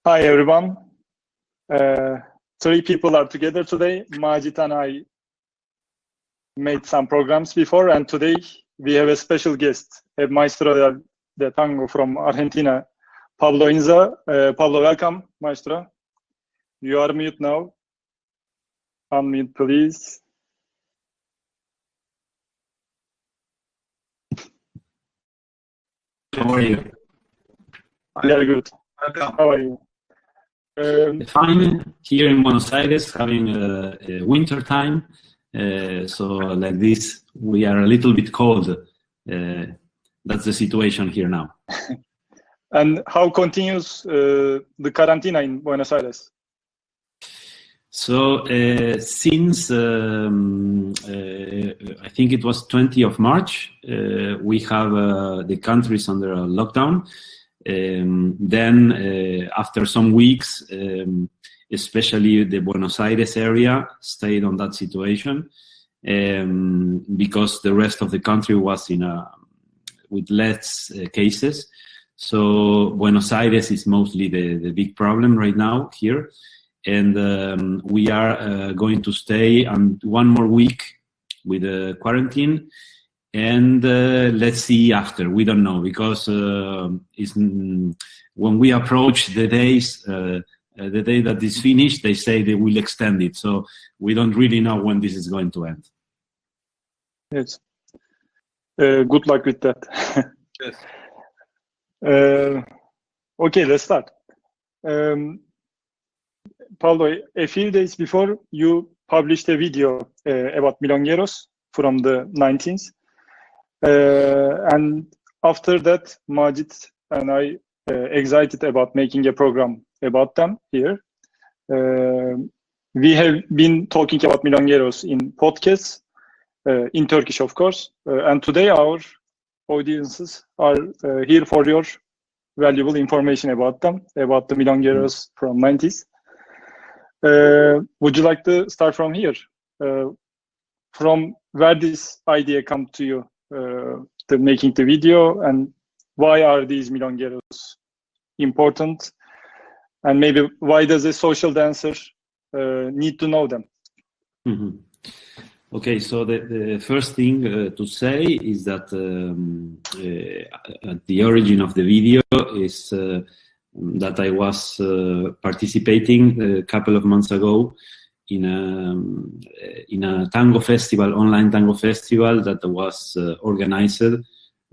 Hi everyone. Three people are together today. Macit and I made some programs before, and today we have a special guest, a maestro de tango from Argentina, Pablo Inza. Pablo, welcome, maestro. You are mute now. Unmute, please. How are you? Very good. Welcome. How are you? Fine. Here in Buenos Aires, having a winter time. So like this, we are a little bit cold. That's the situation here now. And how continues the quarantine in Buenos Aires? So since I think it was 20th of March, we have the countries under a lockdown. Then after some weeks, especially the Buenos Aires area stayed on that situation because the rest of the country was with less cases. So Buenos Aires is mostly the big problem right now here. And we are going to stay one more week with the quarantine. And let's see after. We don't know because when we approach the days, the day that is finished, they say they will extend it. So we don't really know when this is going to end. Yes. Good luck with that. Yes. Okay, let's start. Pablo, a few days before, you published a video about Milongueros from the 19th. And after that, Macit and I excited about making a program about them here. We have been talking about Milongueros in podcasts, in Turkish, of course. And today our audiences are here for your valuable information about them, about the Milongueros from 90s. Would you like to start from here? From where this idea come to you? The making the video, and why are these Milongueros important, and maybe why does a social dancer need to know them? Mm-hmm. Okay, so the first thing to say is that at the origin of the video is that I was participating a couple of months ago in a tango festival, online tango festival that was organized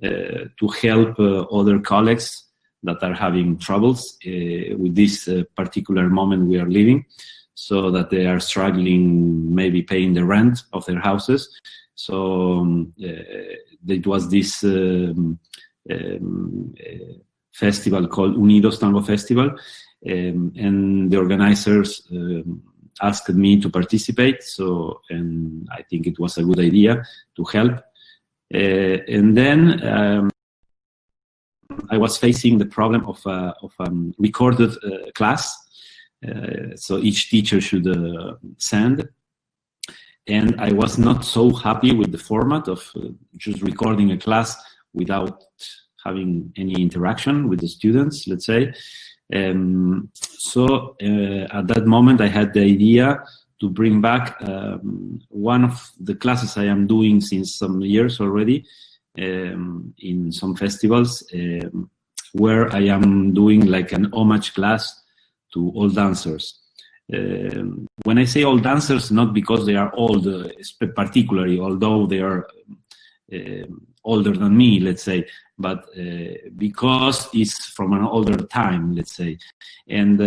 to help other colleagues that are having troubles with this particular moment we are living, so that they are struggling maybe paying the rent of their houses. So it was this festival called Unidos Tango Festival, and the organizers asked me to participate, and I think it was a good idea to help. And then I was facing the problem of recorded class, so each teacher should send. And I was not so happy with the format of just recording a class without having any interaction with the students, let's say. So at that moment, I had the idea to bring back one of the classes I am doing since some years already in some festivals, where I am doing like an homage class to all dancers. When I say all dancers, not because they are old, particularly, although they are older than me, let's say, but because it's from an older time, let's say. And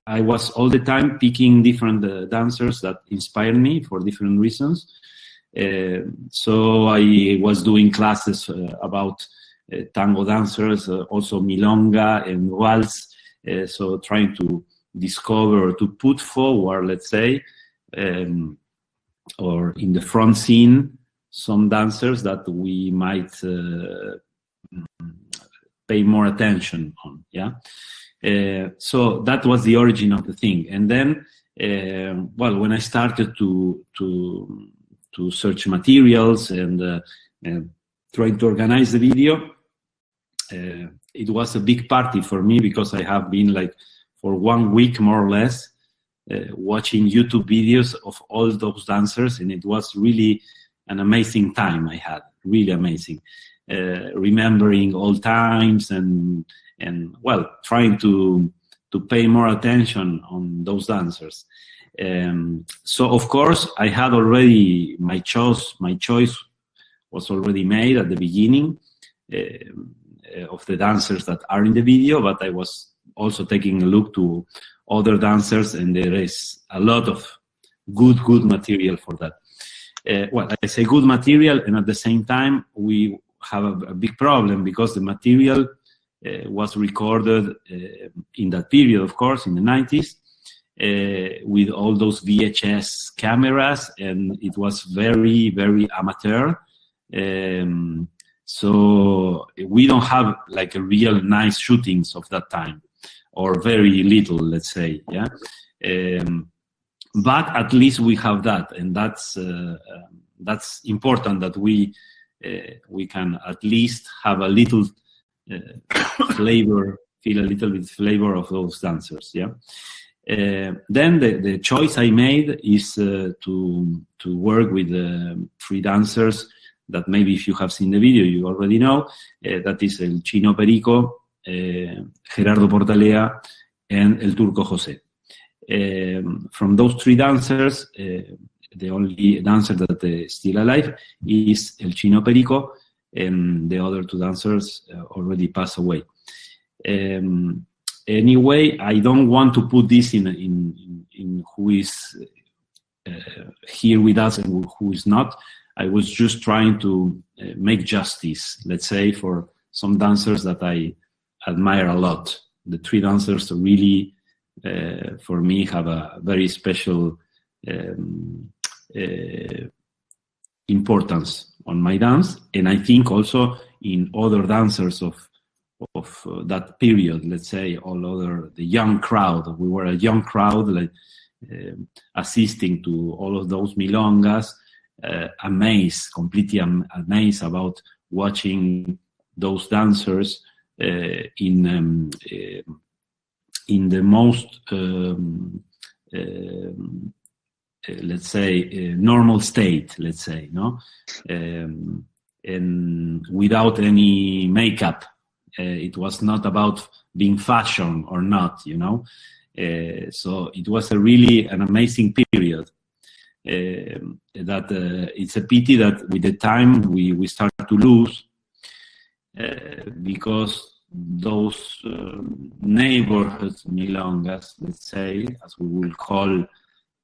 I was all the time picking different dancers that inspired me for different reasons. So I was doing classes about tango dancers, also milonga and waltz, so trying to discover, to put forward, let's say, or in the front scene, some dancers that we might pay more attention on, yeah? So that was the origin of the thing. And then, well, when I started to search materials and trying to organize the video, it was a big party for me because I have been like for 1 week more or less watching YouTube videos of all those dancers, and it was really an amazing time I had, really amazing. Remembering old times and well, trying to pay more attention on those dancers. So of course I had already my choice was already made at the beginning of the dancers that are in the video, but I was also taking a look to other dancers, and there is a lot of good material for that. Well, I say good material, and at the same time we have a big problem because the material was recorded in that period, of course, in the 90s, with all those VHS cameras, and it was very, very amateur. So we don't have like a real nice shootings of that time, or very little, let's say, yeah. But at least we have that, and that's important that we can at least have a little flavor, feel a little bit flavor of those dancers, yeah. Then the choice I made is to work with 3 dancers that maybe if you have seen the video you already know. That is El Chino Perico, Gerardo Portalea, and El Turco José. From those 3 dancers, the only dancer that is still alive is El Chino Perico, and the other 2 dancers already passed away. Anyway, I don't want to put this in who is here with us and who is not. I was just trying to make justice, let's say, for some dancers that I admire a lot. The 3 dancers really, for me, have a very special importance on my dance, and I think also in other dancers of that period, let's say, the young crowd. We were a young crowd, like assisting to all of those milongas, completely amazed about watching those dancers in the most let's say normal state, let's say, no, and without any makeup. It was not about being fashion or not, you know. So it was really an amazing period. That it's a pity that with the time we start to lose, because those neighborhoods milongas, let's say, as we will call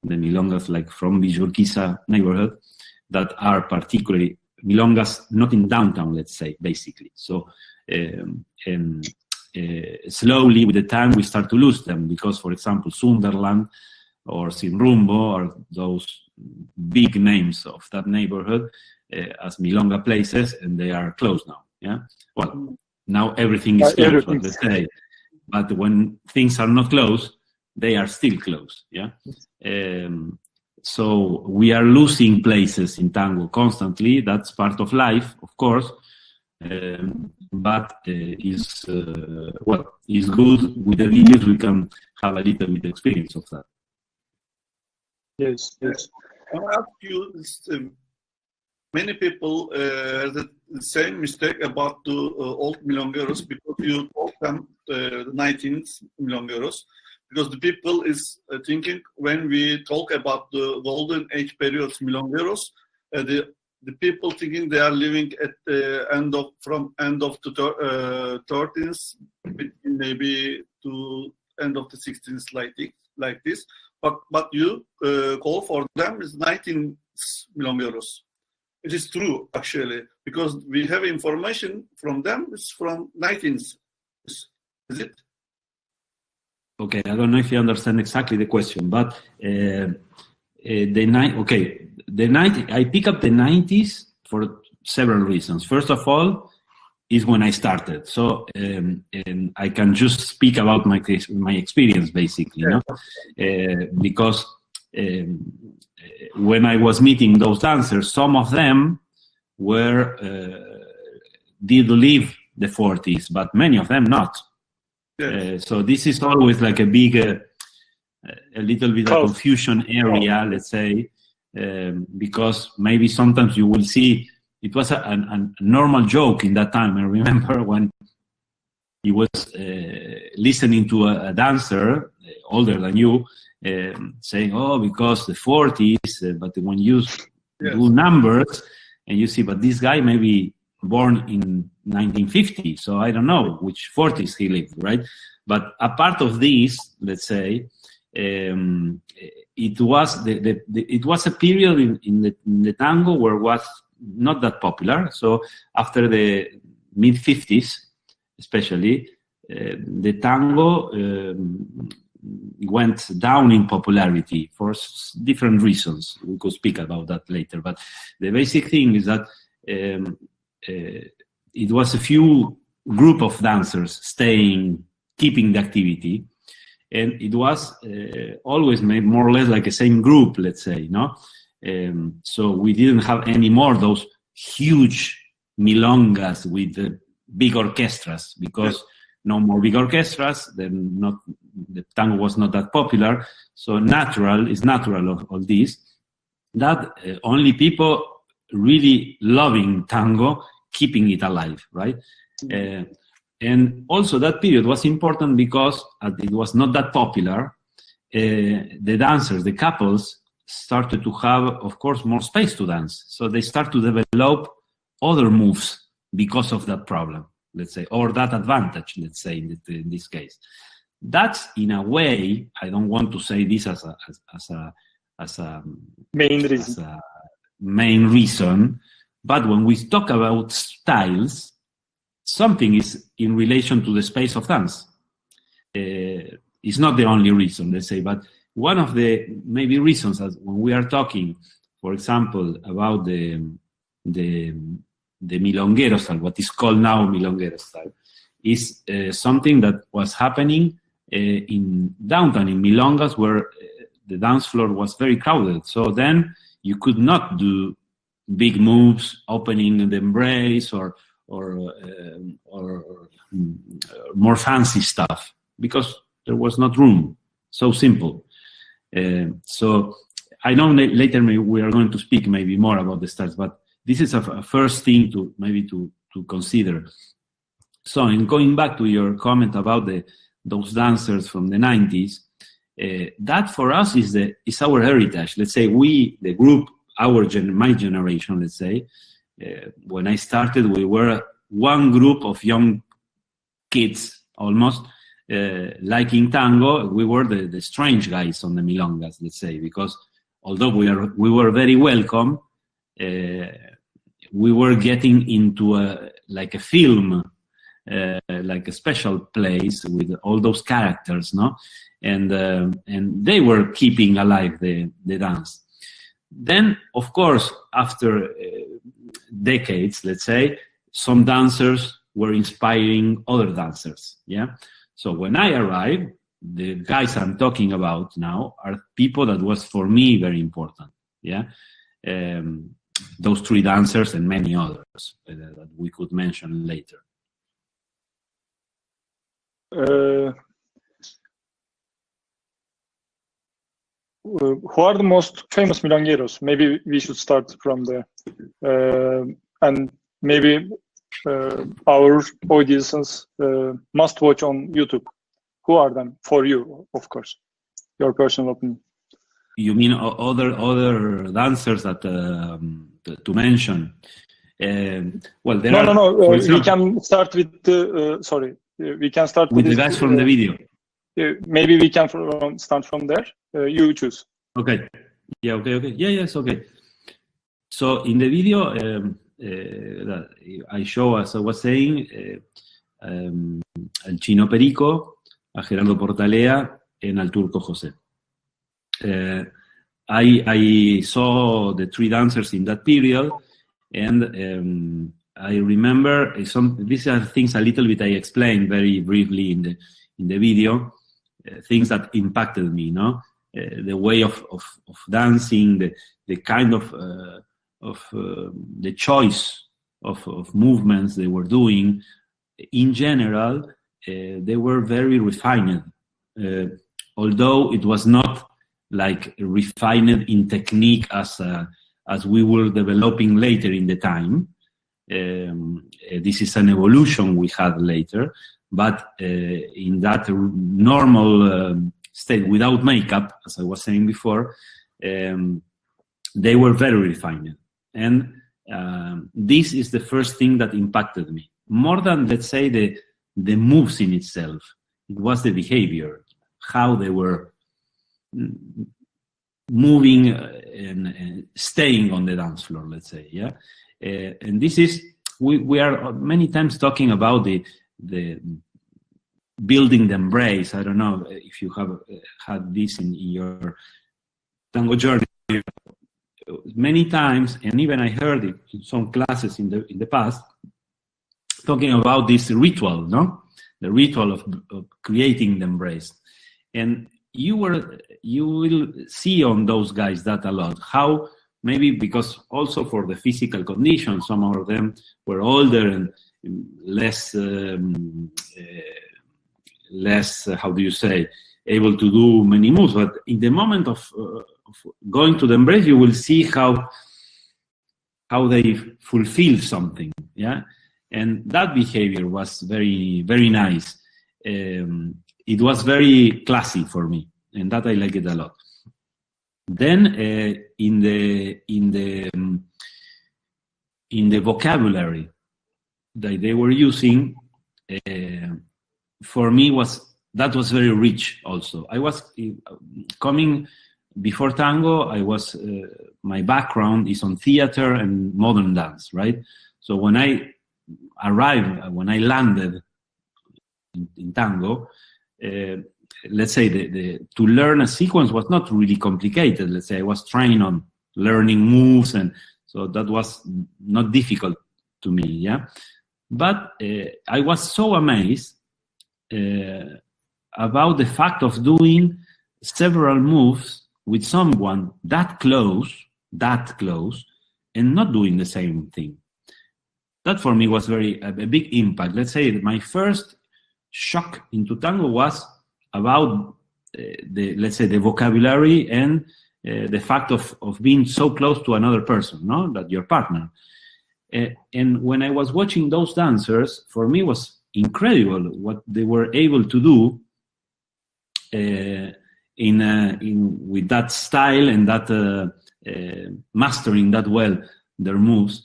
the milongas, like from Villurquiza neighborhood, that are particularly milongas not in downtown, let's say, basically. So slowly with the time we start to lose them, because, for example, Sunderland or Sin Rumbo are those big names of that neighborhood as milonga places, and they are closed now. Yeah, well, now everything is closed, let's say, but when things are not closed, they are still closed. Yeah, so we are losing places in tango constantly. That's part of life, of course. But is good with the videos. We can have a little bit experience of that. Yes. I ask you, many people have the same mistake about the old Milongueros, because you told them the 19th Milongueros, because the people is thinking when we talk about the golden age periods Milongueros, the people thinking they are living at the end of the 13th, maybe to end of the 16th, like this. But you call for them is 19th Milongueros. It is true, actually, because we have information from them. It's from 19th. Is it? Okay, I don't know if you understand exactly the question, but I pick up the 90s for several reasons. First of all, is when I started. So, and I can just speak about my experience, basically, yeah. Because when I was meeting those dancers, some of them did live the 40s, but many of them not. Yes. So this is always like a big, a little bit of confusion area, let's say, because maybe sometimes you will see it was a normal joke in that time. I remember when he was listening to a dancer older than you saying, "Oh, because the 40s," but when you do numbers and you see, but this guy maybe born in 1950, so I don't know which 40s he lived, right? But a part of this, let's say, it was it was a period in the tango where it was not that popular. So after the mid 50s, especially, the tango went down in popularity for different reasons. We could speak about that later. But the basic thing is that it was a few group of dancers keeping the activity, and it was always made more or less like a same group, let's say, no? So we didn't have any more those huge milongas with big orchestras, because no more big orchestras, then the tango was not that popular. So it's natural of all this, that only people really loving tango, keeping it alive, right? And also that period was important because it was not that popular. The dancers, the couples, started to have, of course, more space to dance. So they start to develop other moves because of that problem, let's say, or that advantage, let's say, in this case. That's, in a way, I don't want to say this as a main reason, but when we talk about styles, something is in relation to the space of dance. It's not the only reason, let's say, but one of the maybe reasons, as when we are talking, for example, about the Milongueros style, what is called now Milongueros style, is something that was happening in downtown, in Milongas, where the dance floor was very crowded. So then you could not do big moves, opening the embrace, or more fancy stuff, because there was not room. So simple. So I know later we are going to speak maybe more about the styles, but this is a first thing to consider. So in going back to your comment about those dancers from the 90s, that for us is our heritage. Let's say the group, my generation, let's say, when I started, we were one group of young kids, almost, liking tango. We were the strange guys on the milongas, let's say, because although we were very welcome, we were getting into a film, like a special place with all those characters, no? And they were keeping alive the dance. Then, of course, after decades, let's say, some dancers were inspiring other dancers, yeah? So when I arrived, the guys I'm talking about now are people that was, for me, very important, yeah? Those three dancers and many others that we could mention later. Who are the most famous milongueros? Maybe we should start from there, and maybe our audiences must watch on YouTube. Who are them for you? Of course, your personal opinion. You mean other dancers that to mention? Well, there are. No. We can start with the. Sorry, we can start with the guys from the video. Maybe we can start from there. You choose. Okay. Yeah. Okay. Yeah. Yes. Okay. So in the video, that I show, as I was saying, al Chino Perico, a Gerardo Portalea, and al Turco José. I saw the three dancers in that period, and I remember these are things a little bit I explained very briefly in the video, things that impacted me, no? The way of dancing, the kind of the choice of movements they were doing, in general, they were very refined, although it was not like refined in technique as we were developing later in the time. This is an evolution we had later, but in that normal state without makeup, as I was saying before, they were very refined. And this is the first thing that impacted me. More than, let's say, the moves in itself, it was the behavior, how they were moving and staying on the dance floor, let's say, yeah. And this is, we are many times talking about the building the embrace. I don't know if you have had this in your tango journey many times, and even I heard it in some classes in the past, talking about this ritual, no? The ritual of creating the embrace. And you will see on those guys that a lot, how maybe because also for the physical condition, some of them were older and less, how do you say, able to do many moves. But in the moment of going to the embrace, you will see how they fulfill something, yeah? And that behavior was very, very nice. It was very classy for me, and that I like it a lot. Then in the vocabulary that they were using, for me that was very rich. Also, I was coming before tango. I was my background is on theater and modern dance, right? So when I landed in tango, let's say to learn a sequence was not really complicated. Let's say I was trained on learning moves, and so that was not difficult to me, yeah. But I was so amazed about the fact of doing several moves with someone that close, and not doing the same thing. That for me was a big impact. Let's say my first shock into tango was about the vocabulary and the fact of being so close to another person, no, that your partner. And when I was watching those dancers, for me was incredible what they were able to do with that style and that mastering that well their moves,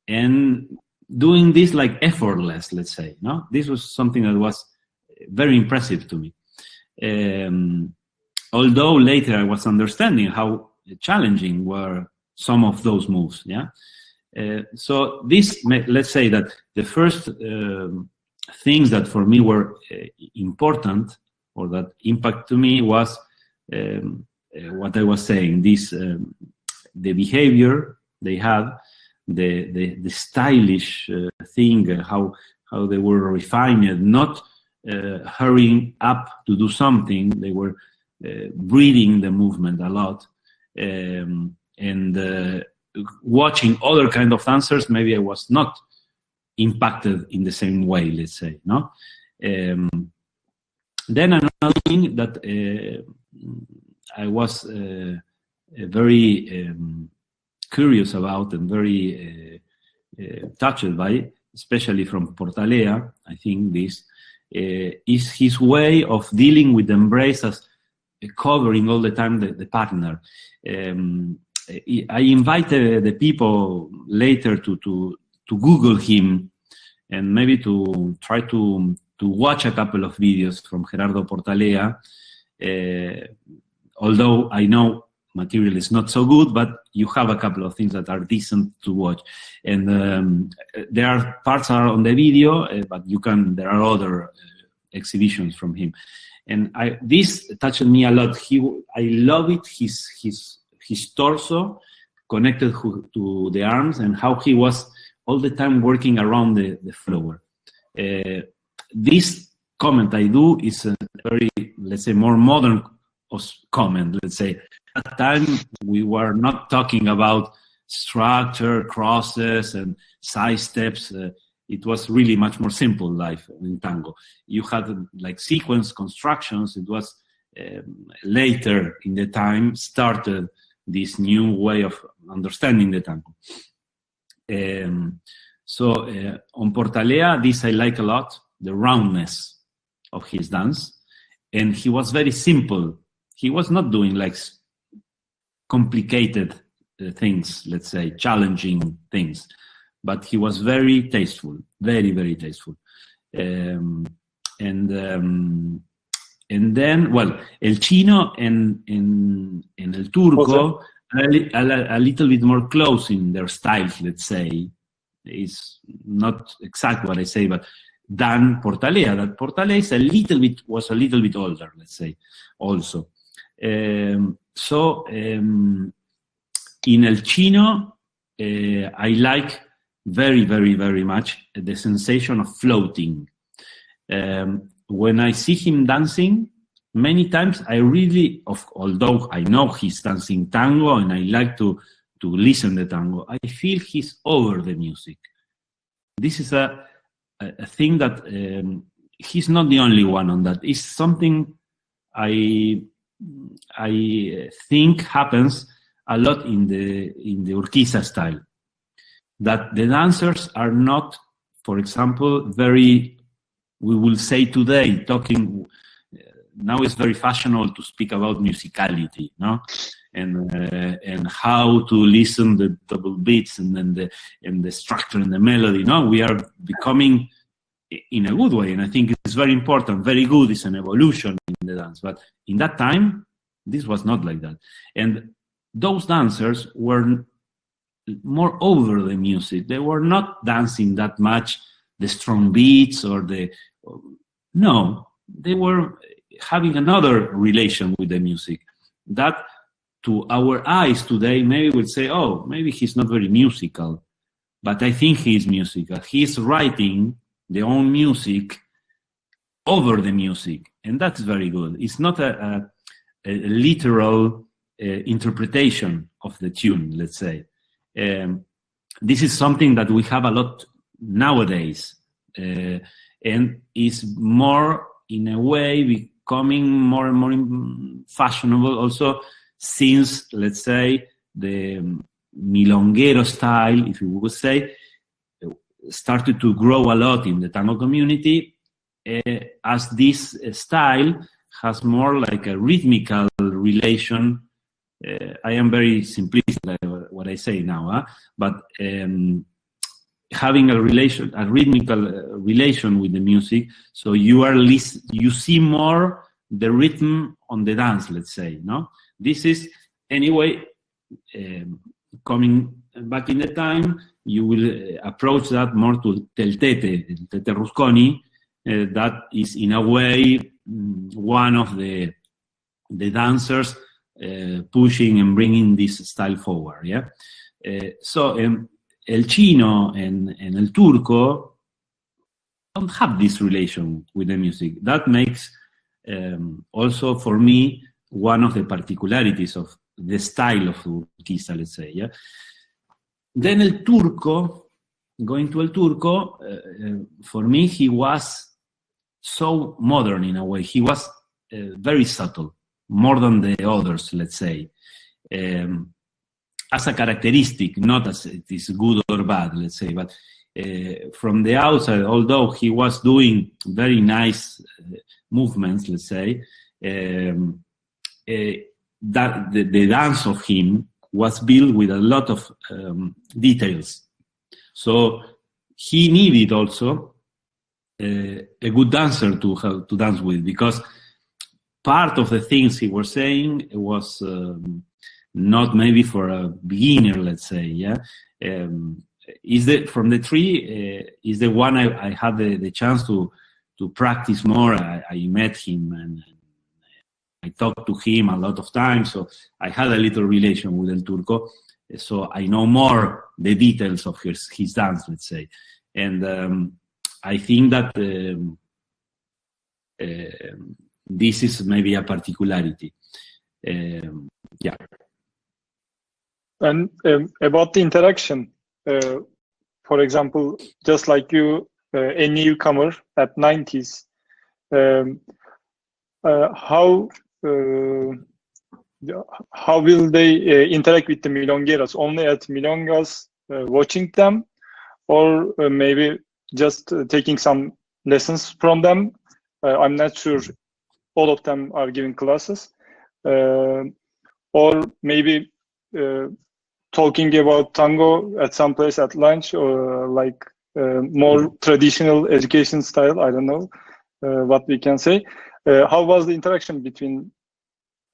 and doing this like effortless, let's say, no? This was something that was very impressive to me. Although later I was understanding how challenging were some of those moves, yeah? So this, let's say that the first things that for me were important or that impact to me was what I was saying, this the behavior they had, the stylish thing, how they were refined, not hurrying up to do something. They were breathing the movement a lot, and watching other kind of dancers, maybe I was not impacted in the same way, let's say, no? Then another thing that I was very curious about and very touched by, especially from Portalea, I think this, is his way of dealing with the embrace as covering all the time the partner. I invited the people later to Google him and maybe to try to watch a couple of videos from Gerardo Portalea, although I know material is not so good, but you have a couple of things that are decent to watch. And there are parts are on the video, but there are other exhibitions from him. And this touched me a lot. I love it, his torso connected to the arms and how he was all the time working around the floor. This comment I do is a very, let's say, more modern comment, let's say. At that time, we were not talking about structure, crosses, and side steps. it was really much more simple life in tango. You had like sequence constructions. It was later in the time started this new way of understanding the tango. So on Portalea, this I like a lot, the roundness of his dance. And he was very simple. He was not doing like complicated things, let's say, challenging things. But he was very tasteful, very, very tasteful. And then, well, El Chino and El Turco a little bit more close in their styles, let's say. It's not exact what I say, but than Portalea. That Portalea is was a little bit older, let's say, also. In El Chino, I like very, very, very much the sensation of floating. When I see him dancing, many times I really, although I know he's dancing tango and I like to listen to tango, I feel he's over the music. This is a thing that he's not the only one on that. It's something I think happens a lot in the Urquiza style. That the dancers are not, for example, very, we will say today, talking, now it's very fashionable to speak about musicality, no? And how to listen the double beats and then the structure and the melody. No, we are becoming in a good way, and I think it's very important, very good. It's an evolution in the dance, but in that time, this was not like that. And those dancers were more over the music. They were not dancing that much the strong beats no, they were having another relation with the music that to our eyes today maybe would say, oh, maybe he's not very musical, but I think he's musical. He's writing their own music over the music, and that's very good. It's not a literal interpretation of the tune, let's say. This is something that we have a lot nowadays, and is more, in a way, becoming more and more fashionable also since, let's say, the Milonguero style, if you would say, started to grow a lot in the tango community, as this style has more like a rhythmical relation. I am very simplistic, like what I say now, but having a rhythmical relation with the music, so you see more the rhythm on the dance, let's say, no? This is, anyway, coming back in the time, you will approach that more to Tete Rusconi, that is in a way one of the dancers pushing and bringing this style forward, yeah? El Chino and El Turco don't have this relation with the music. That makes also, for me, one of the particularities of the style of Urquiza, let's say, yeah? Then El Turco, going to El Turco, for me, he was so modern in a way. He was very subtle, more than the others, let's say. As a characteristic, not as it is good or bad, let's say, but from the outside, although he was doing very nice movements, let's say, that the dance of him was built with a lot of details. So he needed also a good dancer to dance with, because part of the things he was saying was not maybe for a beginner, let's say, yeah. From the three is the one I had the chance to practice more. I met him and I talked to him a lot of times, so I had a little relation with El Turco, so I know more the details of his dance, let's say. And I think that this is maybe a particularity. Yeah. And about the interaction, for example, just like you, a newcomer at 90s, how will they interact with the Milongueros? Only at Milongas, watching them, or maybe just taking some lessons from them? I'm not sure all of them are giving classes, or maybe talking about tango at some place at lunch, or like more traditional education style. I don't know what we can say. How was the interaction between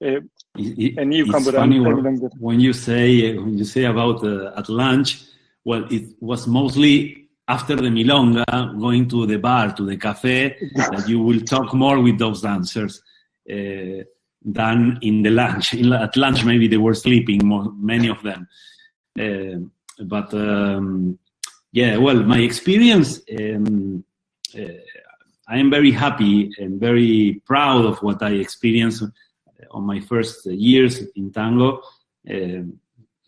a newcomer and when you say about at lunch? Well, it was mostly after the milonga, going to the bar, to the cafe, that you will talk more with those dancers than in the lunch. At lunch, maybe they were sleeping, many of them. But yeah, well, my experience, I am very happy and very proud of what I experienced on my first years in tango,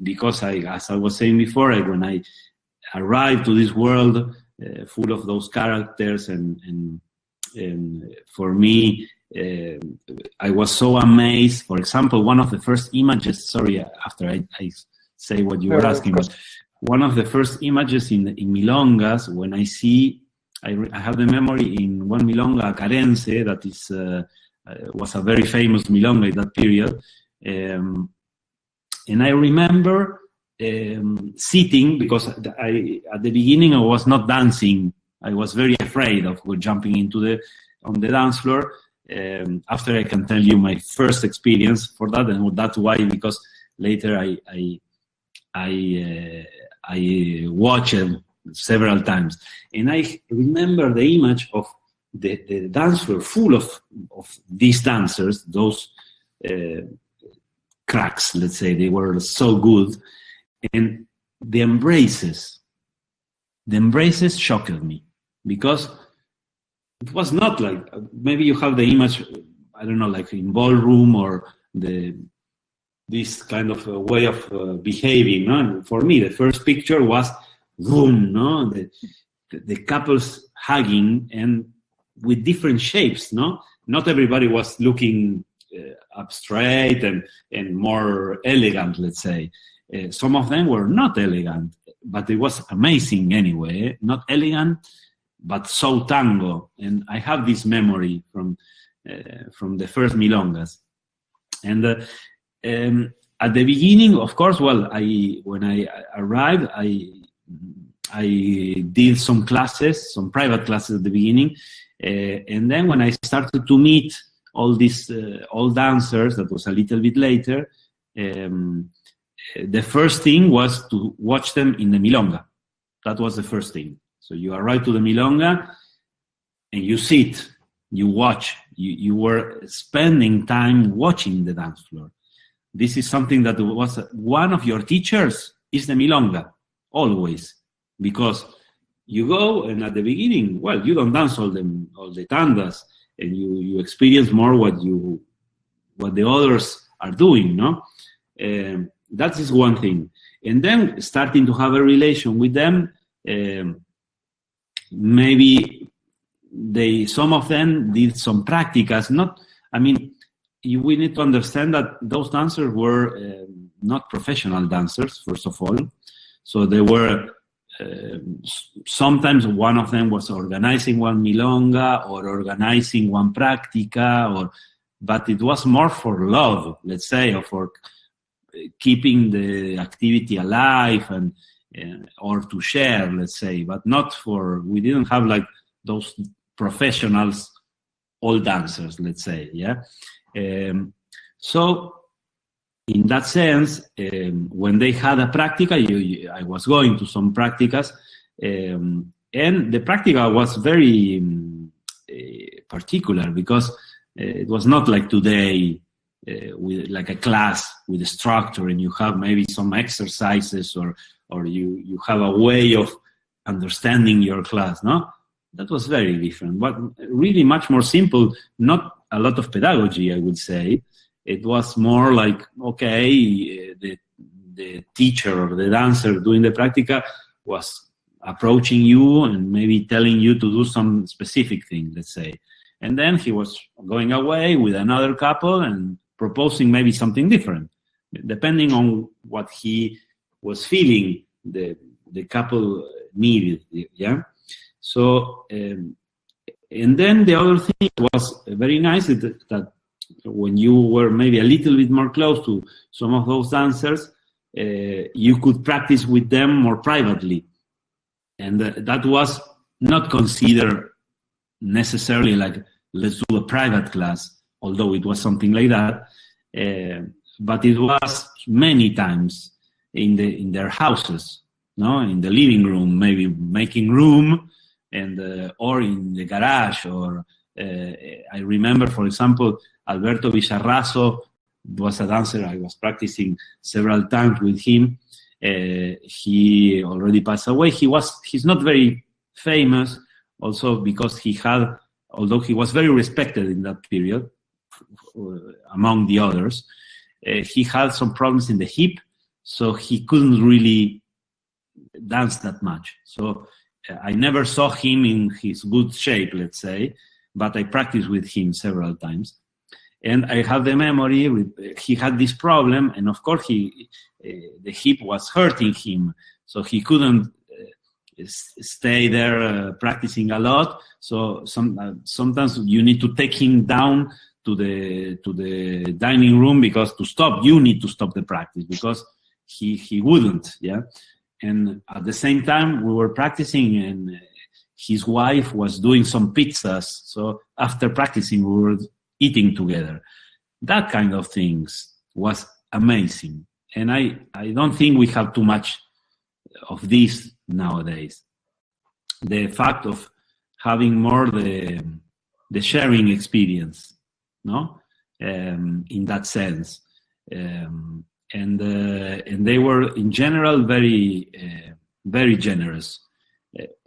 because as I was saying before, when I arrived to this world full of those characters, and for me, I was so amazed. For example, one of the first images, sorry, after I say what you were asking, but one of the first images in Milongas, when I see, I have the memory in one Milonga, Carense, that is was a very famous Milonga in that period. And I remember sitting, because at the beginning I was not dancing. I was very afraid of jumping on the dance floor. After I can tell you my first experience for that, and that's why, because later I watched it several times, and I remember the image of the dance floor full of these dancers, those cracks, let's say. They were so good, and the embraces shocked me, because it was not like, maybe you have the image, I don't know, like in ballroom, or this kind of way of behaving. No? For me, the first picture was boom, no, the couples hugging and with different shapes. No, not everybody was looking up straight and more elegant, let's say. Some of them were not elegant, but it was amazing anyway. Not elegant, but so tango. And I have this memory from the first milongas. And at the beginning, of course, well, when I arrived, I did some classes, some private classes at the beginning. And then when I started to meet all these old dancers, that was a little bit later, the first thing was to watch them in the milonga. That was the first thing. So you arrive to the milonga and you sit, you watch, you were spending time watching the dance floor. This is something that was one of your teachers is the milonga, always, because you go, and at the beginning, well, you don't dance all the tandas, and you experience more what the others are doing, no? That is one thing. And then starting to have a relation with them, maybe some of them did some practicas. We need to understand that those dancers were not professional dancers, first of all. So they were, sometimes one of them was organizing one milonga or organizing one practica, but it was more for love, let's say, or for keeping the activity alive or to share, let's say, but not we didn't have like those professionals, all dancers, let's say, yeah. So in that sense, when they had a practica, I was going to some practicas, and the practica was very particular, because it was not like today, with like a class with a structure, and you have maybe some exercises, or you have a way of understanding your class, no? That was very different, but really much more simple, not a lot of pedagogy, I would say. It was more like, okay, the teacher or the dancer doing the practica was approaching you and maybe telling you to do some specific thing, let's say. And then he was going away with another couple and proposing maybe something different, depending on what he was feeling the couple needed, yeah? So, and then the other thing was very nice is that when you were maybe a little bit more close to some of those dancers, you could practice with them more privately. And that was not considered necessarily like, let's do a private class, although it was something like that. But it was many times in their houses, no, in the living room, maybe making room, and or in the garage. Or I remember, for example, Alberto Villarrazo was a dancer I was practicing several times with him. He already passed away. He's not very famous, also because he had, although he was very respected in that period among the others, he had some problems in the hip, so he couldn't really dance that much. So I never saw him in his good shape, let's say, but I practiced with him several times. And I have the memory, he had this problem, and of course the hip was hurting him, so he couldn't stay there practicing a lot. So sometimes you need to take him down to the dining room, because you need to stop the practice, because he wouldn't, yeah. And at the same time we were practicing, and his wife was doing some pizzas, so after practicing we were eating together. That kind of things was amazing. And I don't think we have too much of this nowadays. The fact of having more the sharing experience, no, in that sense, and they were in general very very generous.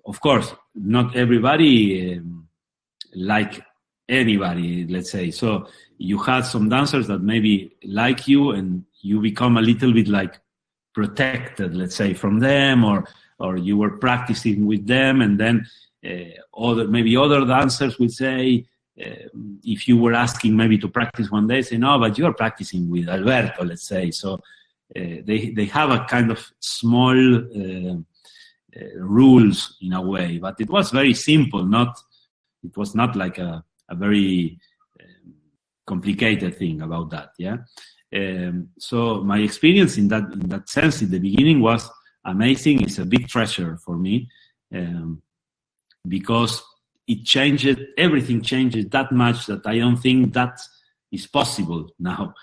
Of course, not everybody like anybody, let's say. So you had some dancers that maybe like you, and you become a little bit like protected, let's say, from them, or you were practicing with them, and then other dancers would say, if you were asking maybe to practice one day, say, no, but you are practicing with Alberto, let's say. So they have a kind of small rules in a way, but it was very simple. It was not like a very complicated thing about that, yeah. So my experience in that sense in the beginning was amazing. It's a big treasure for me, because everything changes that much that I don't think that is possible now.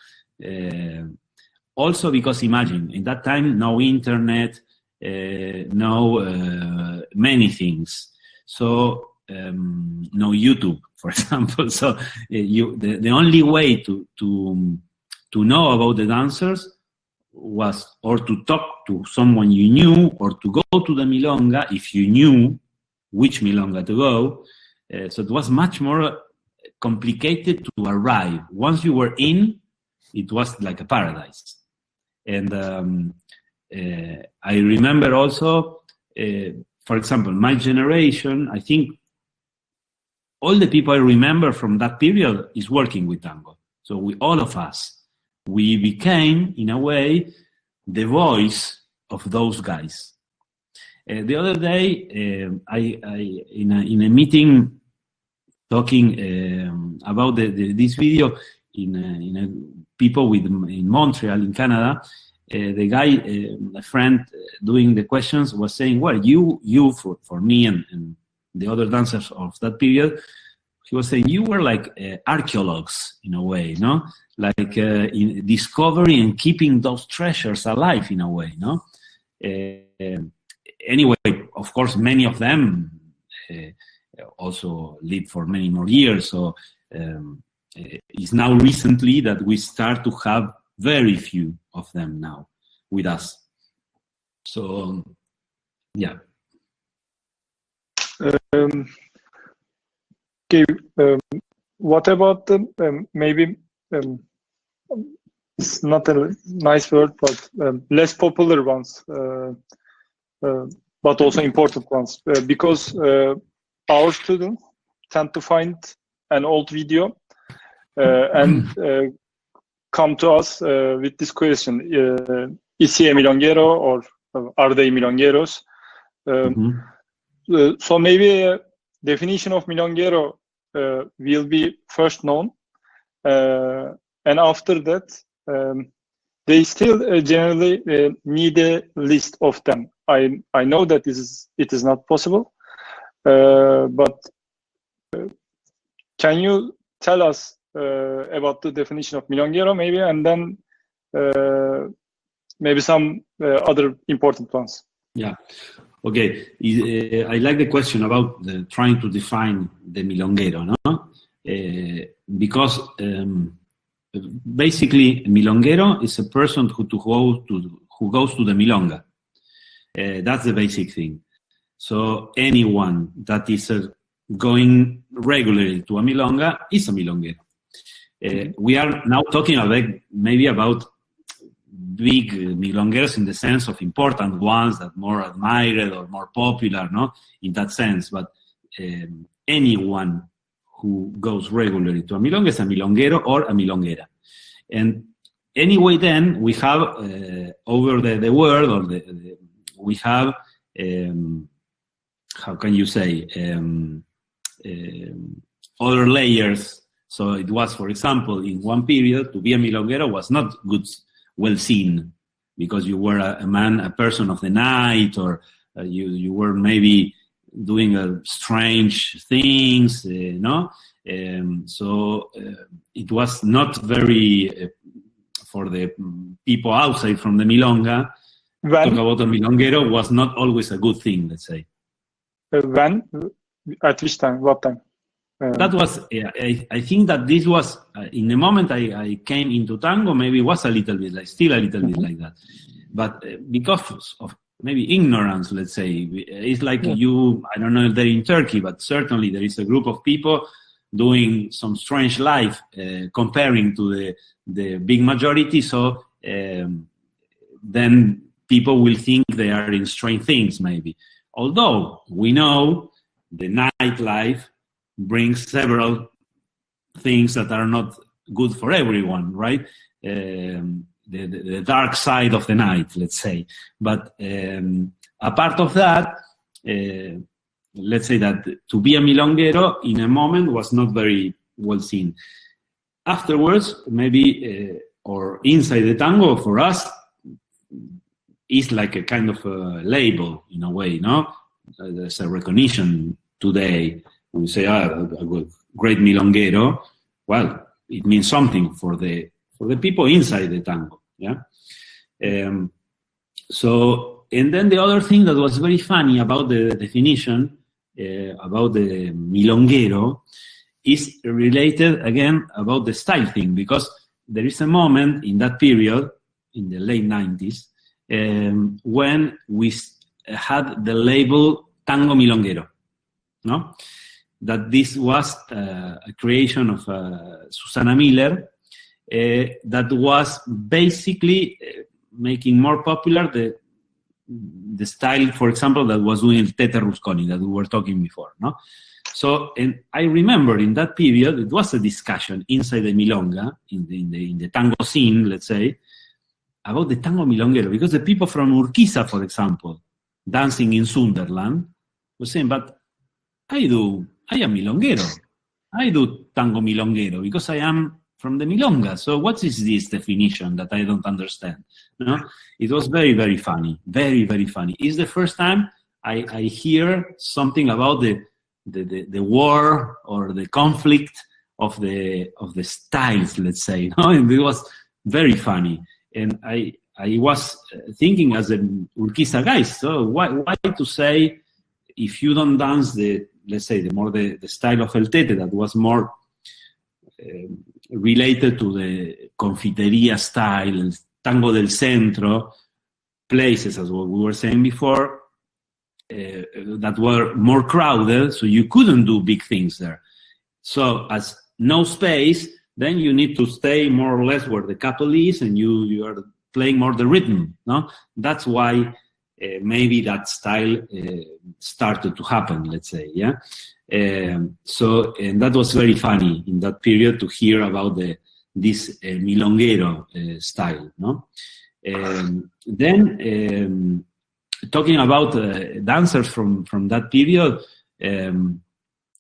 Also because imagine, in that time, no internet, no many things. So no YouTube, for example. So the only way to know about the dancers was or to talk to someone you knew, or to go to the milonga if you knew which milonga to go. So it was much more complicated to arrive. Once you were in, it was like a paradise. And I remember also, for example, my generation, I think all the people I remember from that period is working with tango. So all of us, we became, in a way, the voice of those guys. The other day, I in a meeting talking about this video in people in Montreal, in Canada, the guy, a friend doing the questions, was saying, well, you for me and the other dancers of that period, he was saying, you were like archaeologues in a way, no? Like in discovery and keeping those treasures alive in a way, no? Anyway, of course, many of them also lived for many more years. So it's now recently that we start to have very few of them now with us. So, yeah. Okay. What about the maybe it's not a nice word, but less popular ones? but also important ones, because our students tend to find an old video and come to us with this question: is he a milonguero, or are they milongueros? So maybe a definition of milonguero will be first known, and after that, they still generally need a list of them. I know that it is not possible, but can you tell us about the definition of milonguero, maybe, and then maybe some other important ones? Yeah. Okay. I like the question about trying to define the milonguero, no? Because basically, milonguero is a person who goes to the milonga. That's the basic thing. So anyone that is going regularly to a milonga is a milonguero. We are now talking about big milongueros in the sense of important ones that more admired or more popular, no? In that sense, but anyone who goes regularly to a milonga is a milonguero or a milonguera. And anyway, then we have over the world, or we have how can you say other layers. So it was, for example, in one period, to be a milonguero was not well seen, because you were a person of the night, or you were maybe doing strange things, no? So it was not very, for the people outside from the milonga, talk about a milonguero was not always a good thing, let's say. When? At which time? What time? That was, I think that this was, in the moment I came into tango, maybe it was still a little bit like that. But because of maybe ignorance, let's say, it's like I don't know if they're in Turkey, but certainly there is a group of people doing some strange life comparing to the big majority. So then people will think they are in strange things, maybe. Although we know the nightlife brings several things that are not good for everyone, right? The dark side of the night, let's say. But apart of that, let's say that to be a milonguero in a moment was not very well seen. Afterwards, maybe, or inside the tango, for us, is like a kind of a label in a way, no? There's a recognition today. We say, a great milonguero. Well, it means something for the people inside the tango, yeah. So, and then the other thing that was very funny about the definition about the milonguero is related again about the style thing, because there is a moment in that period, in the late 90s, when we had the label tango milonguero, no? That this was a creation of Susana Miller that was basically making more popular the style, for example, that was doing Tete Rusconi that we were talking before, no? So, and I remember in that period, it was a discussion inside the milonga, in the tango scene, let's say, about the tango milonguero, because the people from Urquiza, for example, dancing in Sunderland, were saying, but I am milonguero. I do tango milonguero because I am from the milonga. So what is this definition that I don't understand? No? It was very, very funny. Very, very funny. It's the first time I hear something about the war or the conflict of the styles, let's say. No? And it was very funny. And I was thinking as an Urquiza guy, so why to say, if you don't dance let's say the style of El Tete that was more related to the confiteria style, tango del centro, places, as what we were saying before, that were more crowded, so you couldn't do big things there. So as no space, then you need to stay more or less where the couple is, and you are playing more the rhythm, no? That's why maybe that style started to happen, let's say, yeah. And that was very funny in that period to hear about this milonguero style, no? Then talking about dancers from that period,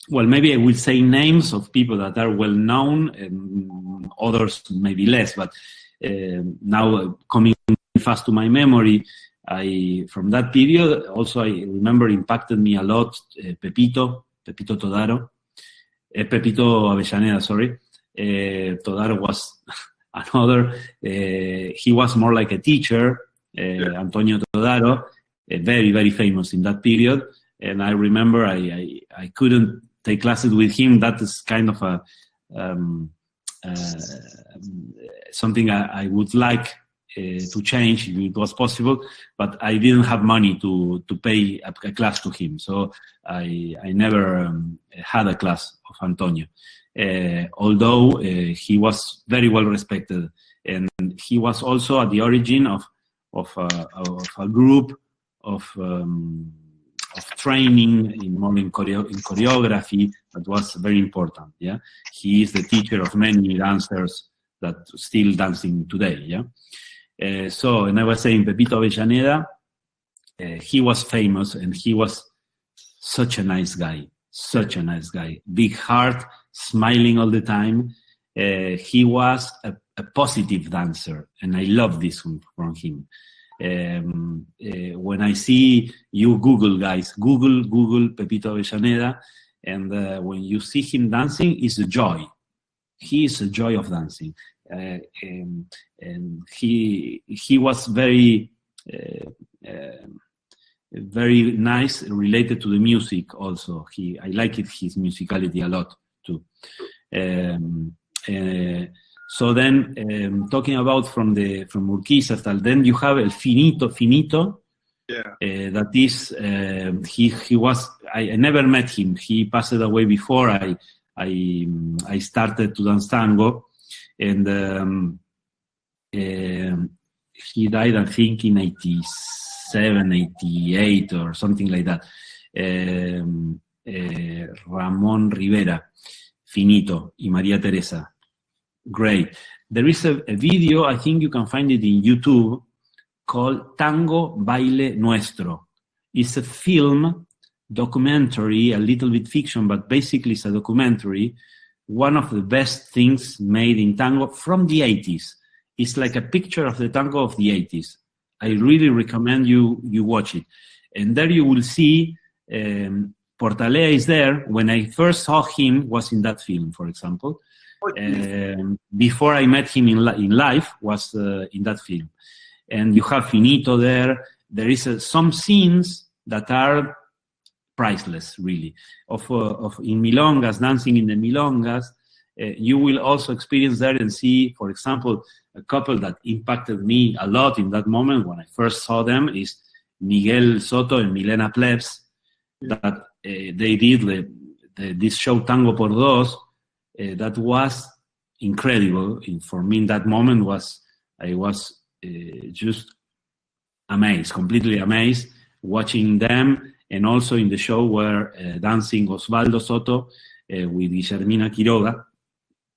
well, maybe I will say names of people that are well known, and others maybe less, but now coming fast to my memory, from that period, also I remember impacted me a lot Pepito Avellaneda, sorry. Todaro was another, he was more like a teacher, Antonio Todaro, very, very famous in that period. And I remember I couldn't take classes with him. That is kind of a something I would like to change if it was possible, but I didn't have money to pay a class to him. So I never had a class of Antonio. Although he was very well respected, and he was also at the origin of a group of training in choreography that was very important. Yeah, he is the teacher of many dancers that still dancing today. Yeah, and I was saying Pepito Avellaneda, he was famous and he was such a nice guy, big heart, smiling all the time. He was a positive dancer, and I love this from him. When I see you Google, guys, Google Pepito Avellaneda, and when you see him dancing, it's a joy. He is a joy of dancing, and he was very very nice, related to the music also. I liked his musicality a lot too. So then, talking about from Urquiza, then you have El Finito. Yeah. That is, he was. I never met him. He passed away before I started to dance tango, and he died, I think, in 87, 88 or something like that. Ramon Rivera, Finito, y María Teresa. Great. There is a video, I think you can find it in YouTube, called Tango, Baile Nuestro. It's a film, documentary, a little bit fiction, but basically it's a documentary. One of the best things made in tango from the 80s. It's like a picture of the tango of the 80s. I really recommend you watch it. And there you will see Portalea is there. When I first saw him, was in that film, for example. Before I met him in life, was in that film. And you have Finito there. There is some scenes that are priceless, really. Of in milongas, dancing in the milongas. You will also experience there and see, for example, a couple that impacted me a lot in that moment when I first saw them is Miguel Soto and Milena Plebs. That they did this show Tango por Dos. That was incredible. For me in that moment I was just amazed, completely amazed, watching them, and also in the show were dancing Osvaldo Soto with Guillermina Quiroga.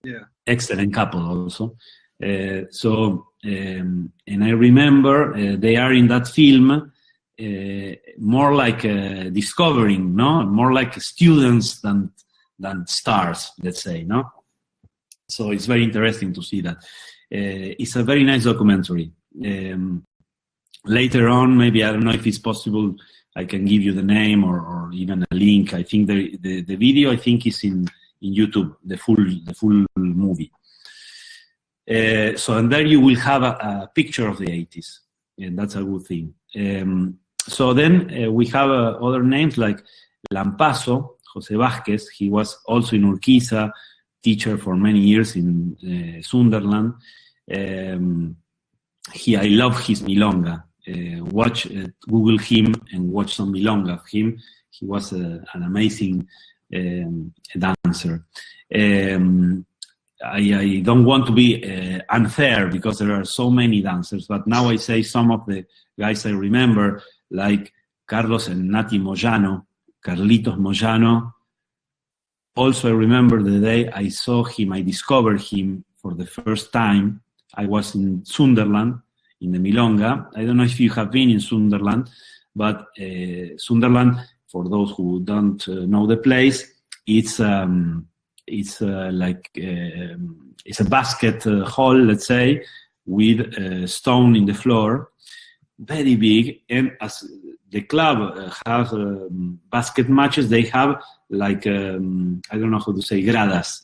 Yeah. Excellent couple also. And I remember they are in that film more like discovering, no? More like students than stars, let's say, no? So it's very interesting to see that. It's a very nice documentary. Later on, maybe, I don't know if it's possible, I can give you the name or even a link. I think the video, I think, is in YouTube, the full movie. And there you will have a picture of the 80s, and that's a good thing. So then we have other names like Lampazo, Jose Vázquez. He was also in Urquiza, teacher for many years in Sunderland. I love his milonga. Google him and watch some milonga of him. He was an amazing dancer. I don't want to be unfair because there are so many dancers, but now I say some of the guys I remember. like Carlos and Nati Moyano, Carlitos Moyano. Also, I remember the day I saw him, I discovered him for the first time. I was in Sunderland, in the Milonga. I don't know if you have been in Sunderland, but Sunderland, for those who don't know the place, it's it's a basket hall, let's say, with stone in the floor, very big. And as the club has basket matches, they have like, I don't know how to say, gradas,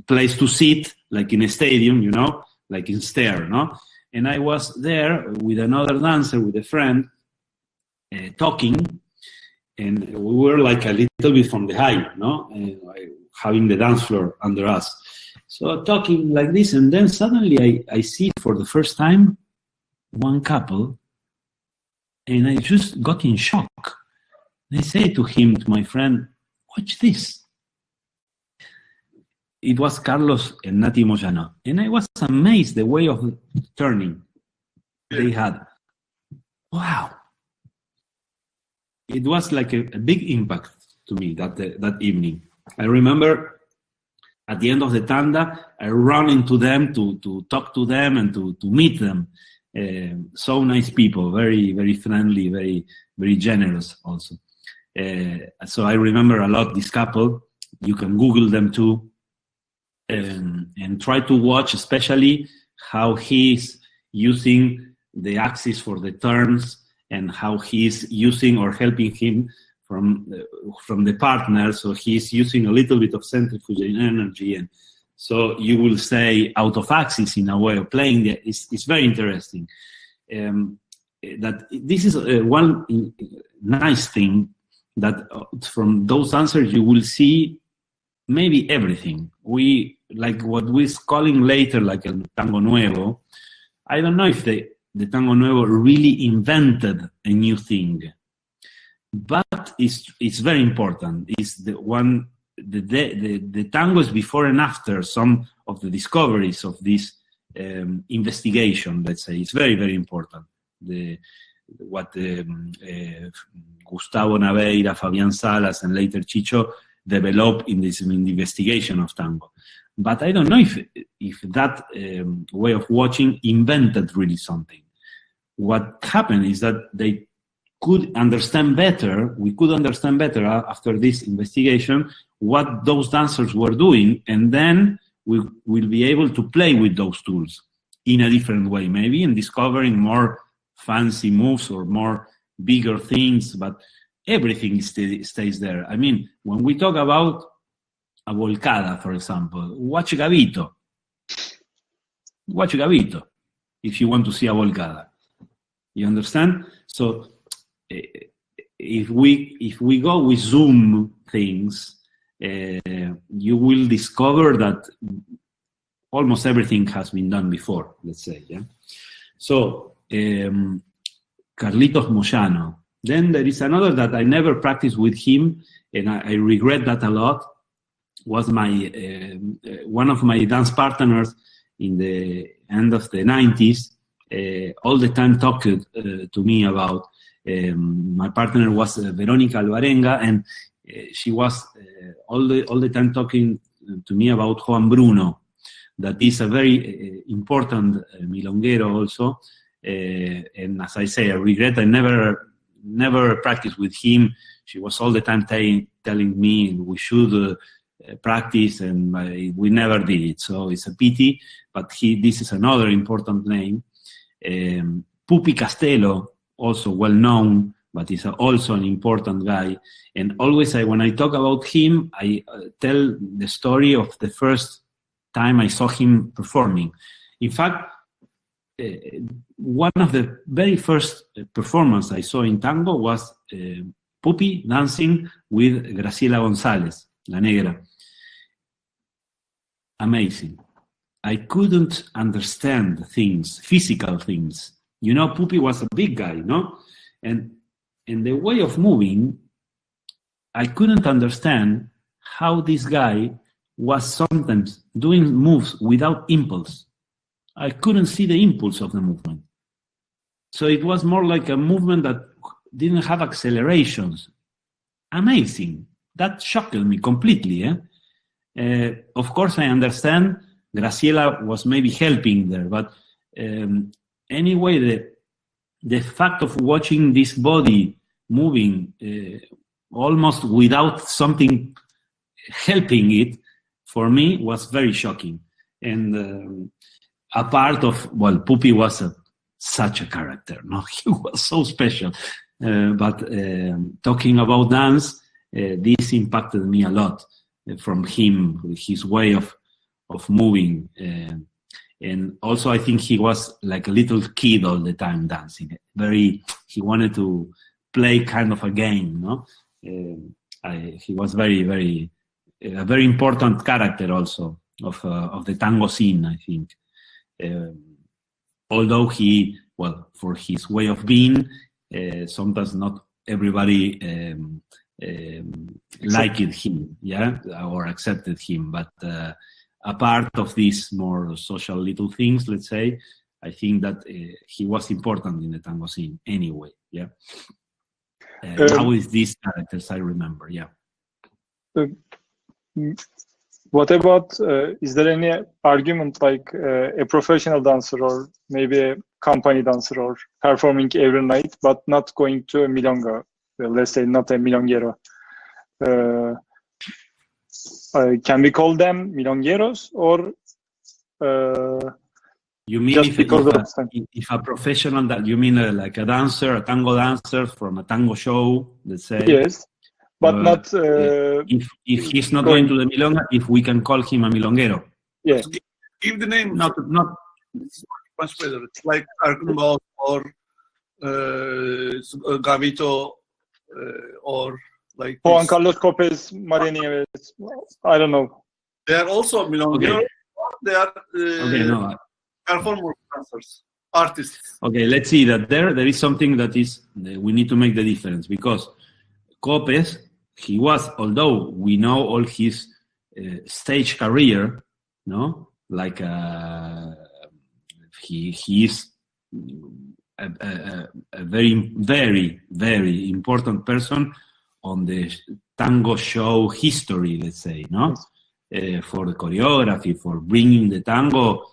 place to sit, like in a stadium, you know, like in stair, no? And I was there with another dancer, with a friend, talking, and we were like a little bit from the high, no? Having the dance floor under us. So talking like this, and then suddenly I see for the first time one couple, and I just got in shock. I say to him, to my friend, watch this. It was Carlos and Nati Moyano. And I was amazed the way of turning they had. Wow. It was like a big impact to me that evening. I remember at the end of the tanda, I ran into them to talk to them and to meet them. So nice people, very, very friendly, very, very generous also. So I remember a lot this couple. You can Google them too. And try to watch especially how he's using the axis for the turns and how he's using or helping him from the partner. So he's using a little bit of centrifugal energy, and so you will say out of axis in a way of playing. It's very interesting. That this is one nice thing that from those dancers you will see maybe everything. We like what we're calling later like a Tango Nuevo. I don't know if the Tango Nuevo really invented a new thing, but it's very important. It's the tango is before and after some of the discoveries of this investigation. Let's say it's very, very important. What Gustavo Naveira, Fabián Salas, and later Chicho developed in this investigation of tango. But I don't know if that way of watching invented really something. What happened is that they could understand better, we could understand better after this investigation what those dancers were doing, and then we will be able to play with those tools in a different way, maybe, and discovering more fancy moves or more bigger things, but everything stays there. I mean, when we talk about a volcada, for example, watch Gavito. Watch Gavito if you want to see a volcada. You understand? So if we go with Zoom things, you will discover that almost everything has been done before, let's say. Yeah. So Carlitos Moyano. Then there is another that I never practiced with him, and I regret that a lot. Was my one of my dance partners in the end of the 90s. All the time talked to me about. My partner was Veronica Alvarenga, and she was all the time talking to me about Juan Bruno. That is a very important milonguero also. And as I say, I regret I never practiced with him. She was all the time telling me we should practice, and we never did it. So it's a pity, but this is another important name. Pupi Castello, also well known, but he's also an important guy. And always when I talk about him, I tell the story of the first time I saw him performing. In fact, one of the very first performances I saw in tango was Pupi dancing with Graciela González, La Negra. Amazing. I couldn't understand things, physical things. You know, Pupi was a big guy, no? And the way of moving, I couldn't understand how this guy was sometimes doing moves without impulse. I couldn't see the impulse of the movement. So it was more like a movement that didn't have accelerations. Amazing. That shocked me completely. Of course, I understand Graciela was maybe helping there, but anyway, the fact of watching this body moving almost without something helping it, for me, was very shocking. And a part of, well, Pupi was such a character, no? He was so special. But talking about dance, this impacted me a lot from him, his way of moving. And also I think he was like a little kid all the time dancing. He wanted to play kind of a game, no? He was a very important character also of the tango scene, I think. Although for his way of being, sometimes not everybody liked him, or accepted him. But a part of these more social little things, let's say, I think that he was important in the tango scene anyway. How is these characters I remember? What about, is there any argument like a professional dancer or maybe a company dancer or performing every night but not going to a milonga, let's say not a milonguero? Can we call them milongueros, or you mean if a professional, that you mean like a dancer, a tango dancer from a tango show, let's say? Yes, but not if he's not going to the milonga, if we can call him a milonguero. Yeah, give the name. Not it's much better. It's like Arkunbal or Gavito or like Juan Carlos Copes, Maria Nieves. I don't know. They are also milongueros. Okay. They are performer dancers, artists. Okay, let's see that there is something that is we need to make the difference, because Copes, he was, although we know all his stage career, no, like he is a very, very, very important person on the tango show history, let's say, no, for the choreography, for bringing the tango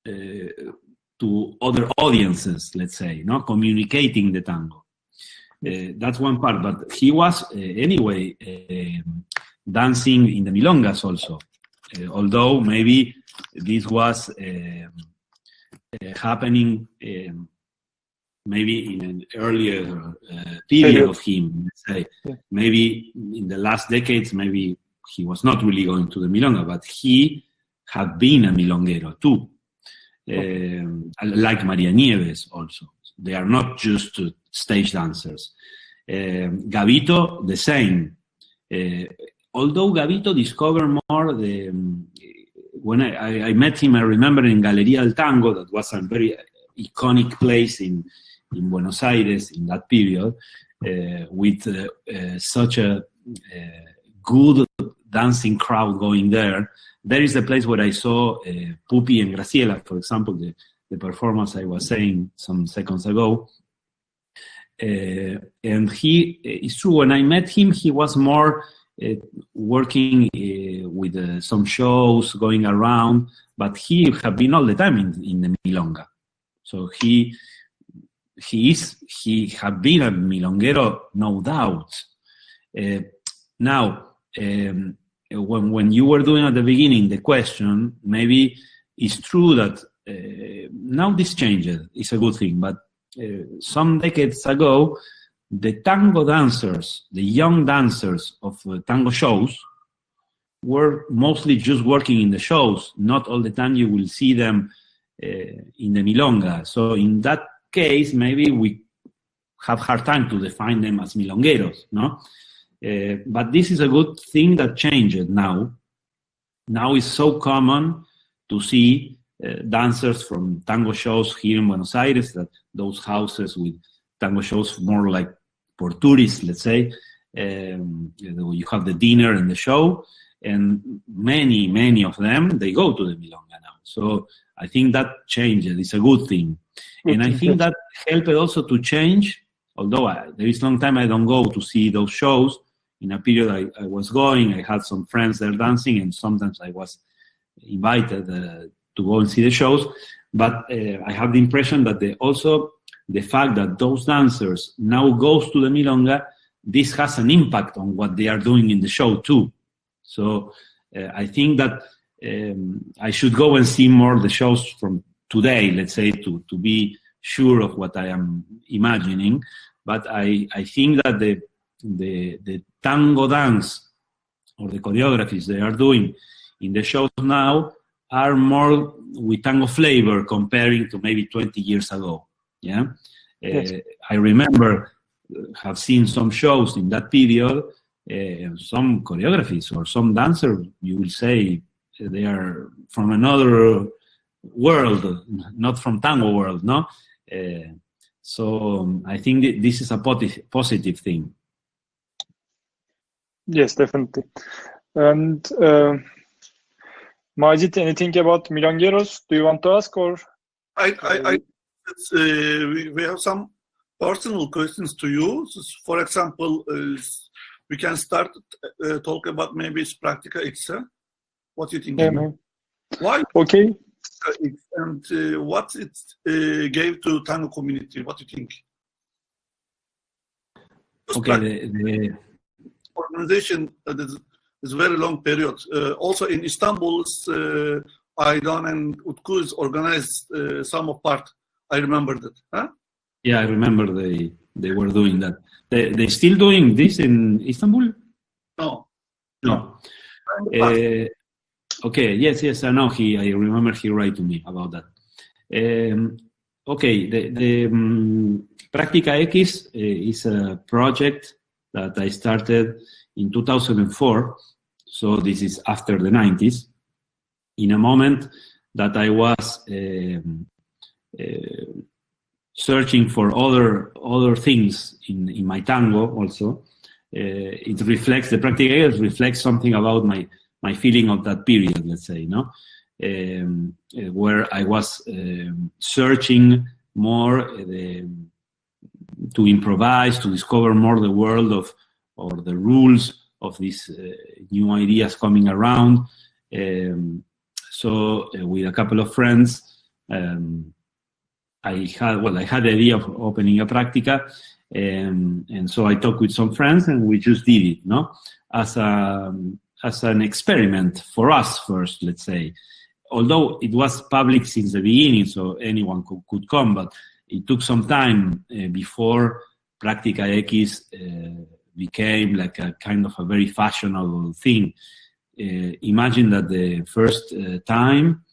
to other audiences, let's say, no, communicating the tango. That's one part, but he was anyway dancing in the milongas also, although maybe this was happening maybe in an earlier period of him, let's say. Maybe in the last decades, maybe he was not really going to the milonga, but he had been a milonguero too, like Maria Nieves also. They are not just stage dancers. Gavito, the same. Although Gavito discovered more when I met him, I remember in Galeria del Tango, that was a very iconic place in Buenos Aires in that period, with such a good dancing crowd going there. There is the place where I saw Pupi and Graciela, for example, the performance I was saying some seconds ago. And it's true, when I met him, he was more working with some shows, going around, but he had been all the time in the milonga. So he had been a milonguero, no doubt. Now, when you were doing at the beginning the question, maybe it's true that now this changed. It's a good thing, but some decades ago, the tango dancers, the young dancers of tango shows, were mostly just working in the shows. Not all the time you will see them in the milonga. So in that case, maybe we have hard time to define them as milongueros, no? But this is a good thing that changed now. Now it's so common to see dancers from tango shows here in Buenos Aires, that those houses with tango shows more like for tourists, let's say. You have the dinner and the show, and many of them, they go to the milonga now. So I think that changed. It's a good thing. And I think that helped also to change, although there is a long time I don't go to see those shows. In a period I was going, I had some friends there dancing, and sometimes I was invited to go and see the shows. But I have the impression that also the fact that those dancers now goes to the Milonga, this has an impact on what they are doing in the show too. So I think that I should go and see more the shows from today, let's say, to be sure of what I am imagining. But I think that the tango dance or the choreographies they are doing in the shows now are more with tango flavor comparing to maybe 20 years ago. Yeah, yes. I remember have seen some shows in that period, some choreographies or some dancers, you will say they are from another world, not from tango world, no? So I think this is a positive thing. Yes, definitely. And Macit, anything about Milongueros? Do you want to ask, or? We have some personal questions to you. For example, we can start talk about maybe Praktika X. What do you think? Yeah, why? Okay. And what it gave to tango community? What do you think? Okay, the organization is a very long period. Also in Istanbul, Aydan and Utku organized some of part. I remember that. Huh? Yeah, I remember they were doing that. They still doing this in Istanbul? No. Okay, yes, I know. I remember he wrote to me about that. Okay, the Praktika X is a project that I started in 2004. So this is after the 90s. In a moment that I was searching for other things in my tango also. It reflects, the Praktika X reflects something about my feeling of that period, let's say, no? Where I was searching more to improvise, to discover more the world or the rules of these new ideas coming around. So with a couple of friends, I had the idea of opening a Praktika, and so I talked with some friends, and we just did it, no? As an experiment for us first, let's say. Although it was public since the beginning, so anyone could come, but it took some time before Praktika X became like a kind of a very fashionable thing. Imagine that the first time,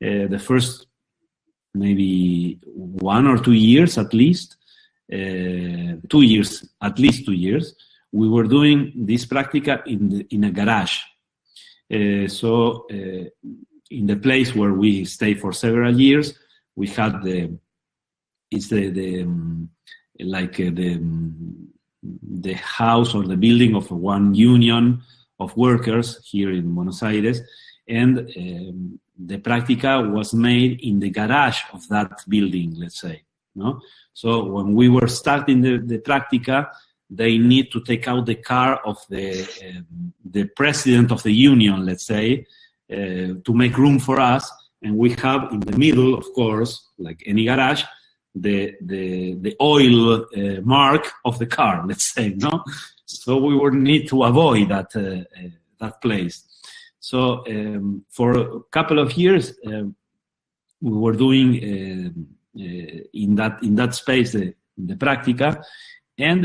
the first maybe 1 or 2 years at least, 2 years, at least 2 years, we were doing this Praktika in a garage. So in the place where we stayed for several years, we had the house or the building of one union of workers here in Buenos Aires, and the Praktika was made in the garage of that building, let's say. No? So when we were starting the Praktika, they need to take out the car of the president of the union, let's say, to make room for us. And we have in the middle, of course, like any garage, the oil mark of the car, let's say, no? So we would need to avoid that place. So for a couple of years, we were doing in that space the Praktika, and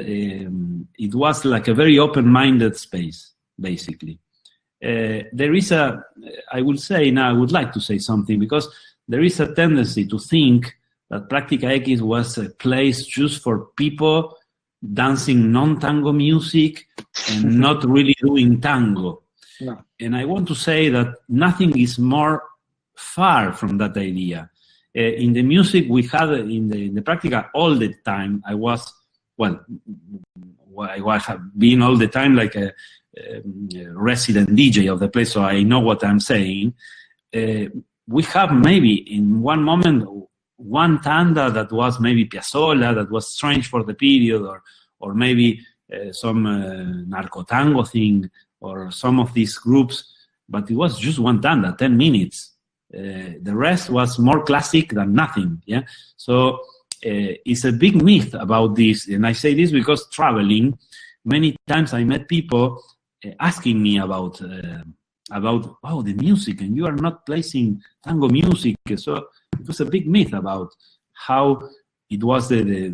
it was like a very open-minded space, basically. There is I would say now, I would like to say something, because there is a tendency to think that Praktika X was a place just for people dancing non-tango music and not really doing tango. No. And I want to say that nothing is more far from that idea. In the music we had in the Praktika all the time, I was being all the time like a resident DJ of the place, so I know what I'm saying. we have maybe in one moment one tanda that was maybe Piazzolla, that was strange for the period, or maybe some narco tango thing, or some of these groups, but it was just one tanda, 10 minutes. The rest was more classic than nothing. Yeah, so it's a big myth about this, and I say this because traveling, many times I met people asking me about the music, and you are not placing tango music. So it was a big myth about how it was the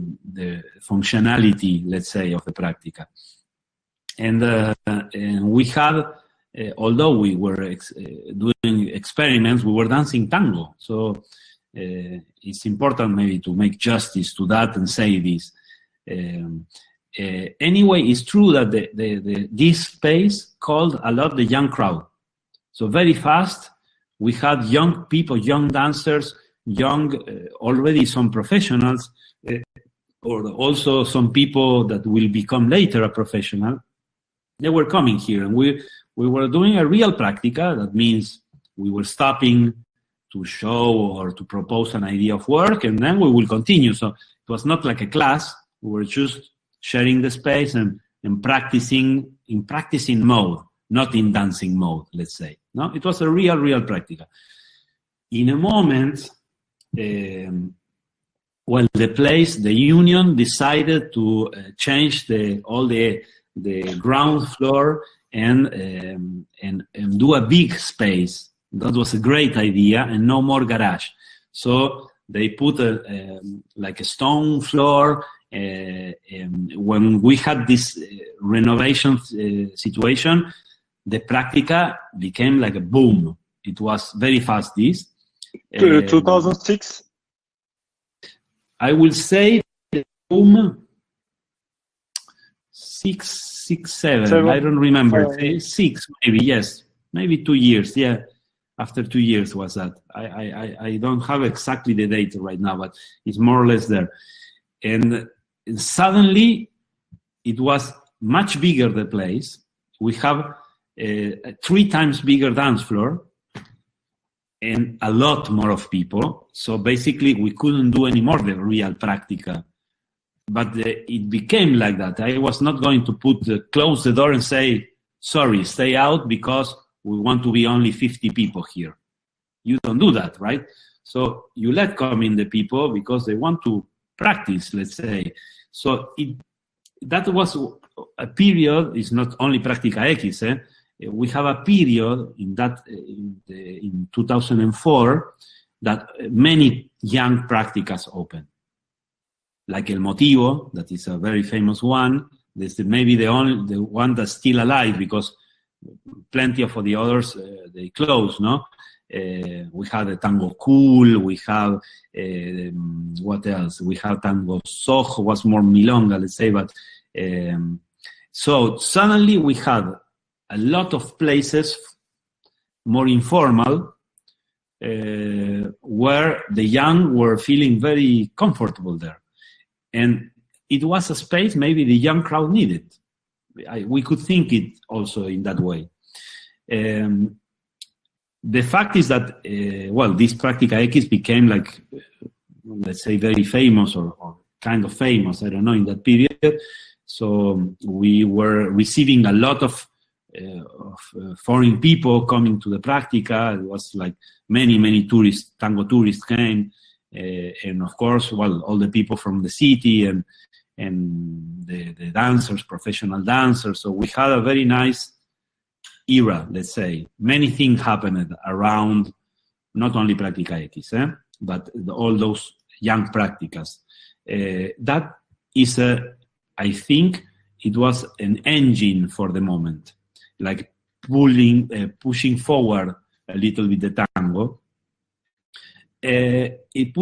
functionality, let's say, of the practica. And we had, although we were doing experiments, we were dancing tango. So it's important maybe to make justice to that and say this. Anyway, it's true that this space called a lot the young crowd. So very fast, we had young people, young dancers, already some professionals, or also some people that will become later a professional. They were coming here, and we were doing a real practica. That means we were stopping to show or to propose an idea of work, and then we will continue. So it was not like a class. We were just sharing the space and practicing in practicing mode, not in dancing mode, let's say. No, it was a real practica. In a moment, well, the union decided to change all the ground floor and do a big space. That was a great idea, and no more garage. So they put like a stone floor. When we had this renovation situation, the practica became like a boom. It was very fast. This 2006. I will say boom 6, 7. I don't remember. 6 maybe. Yes, maybe 2 years. Yeah, after 2 years was that. I don't have exactly the date right now, but it's more or less there. And suddenly, it was much bigger, the place. We have a 3 times bigger dance floor and a lot more of people. So basically, we couldn't do any more the real practica. But it became like that. I was not going to close the door and say, sorry, stay out because we want to be only 50 people here. You don't do that, right? So you let come in the people because they want to practice, let's say. So that was a period. It's not only Practica X. We have a period in 2004 that many young practicas opened, like El Motivo, that is a very famous one. This is maybe the one that's still alive, because plenty of the others they closed. No, we have the Tango Cool. We have what else? We have Tango Soho, was more milonga, let's say. But so suddenly we had a lot of places more informal, where the young were feeling very comfortable there. And it was a space maybe the young crowd needed. We could think it also in that way. The fact is that, this Practica X became like, let's say, very famous or kind of famous, I don't know, in that period. So we were receiving a lot of foreign people coming to the Practica. It was like many tourists, tango tourists came. And of course, all the people from the city and the dancers, professional dancers. So we had a very nice era, let's say. Many things happened around not only Practica X, but all those young practicas. That is I think it was an engine for the moment, like pushing forward a little bit the tango. It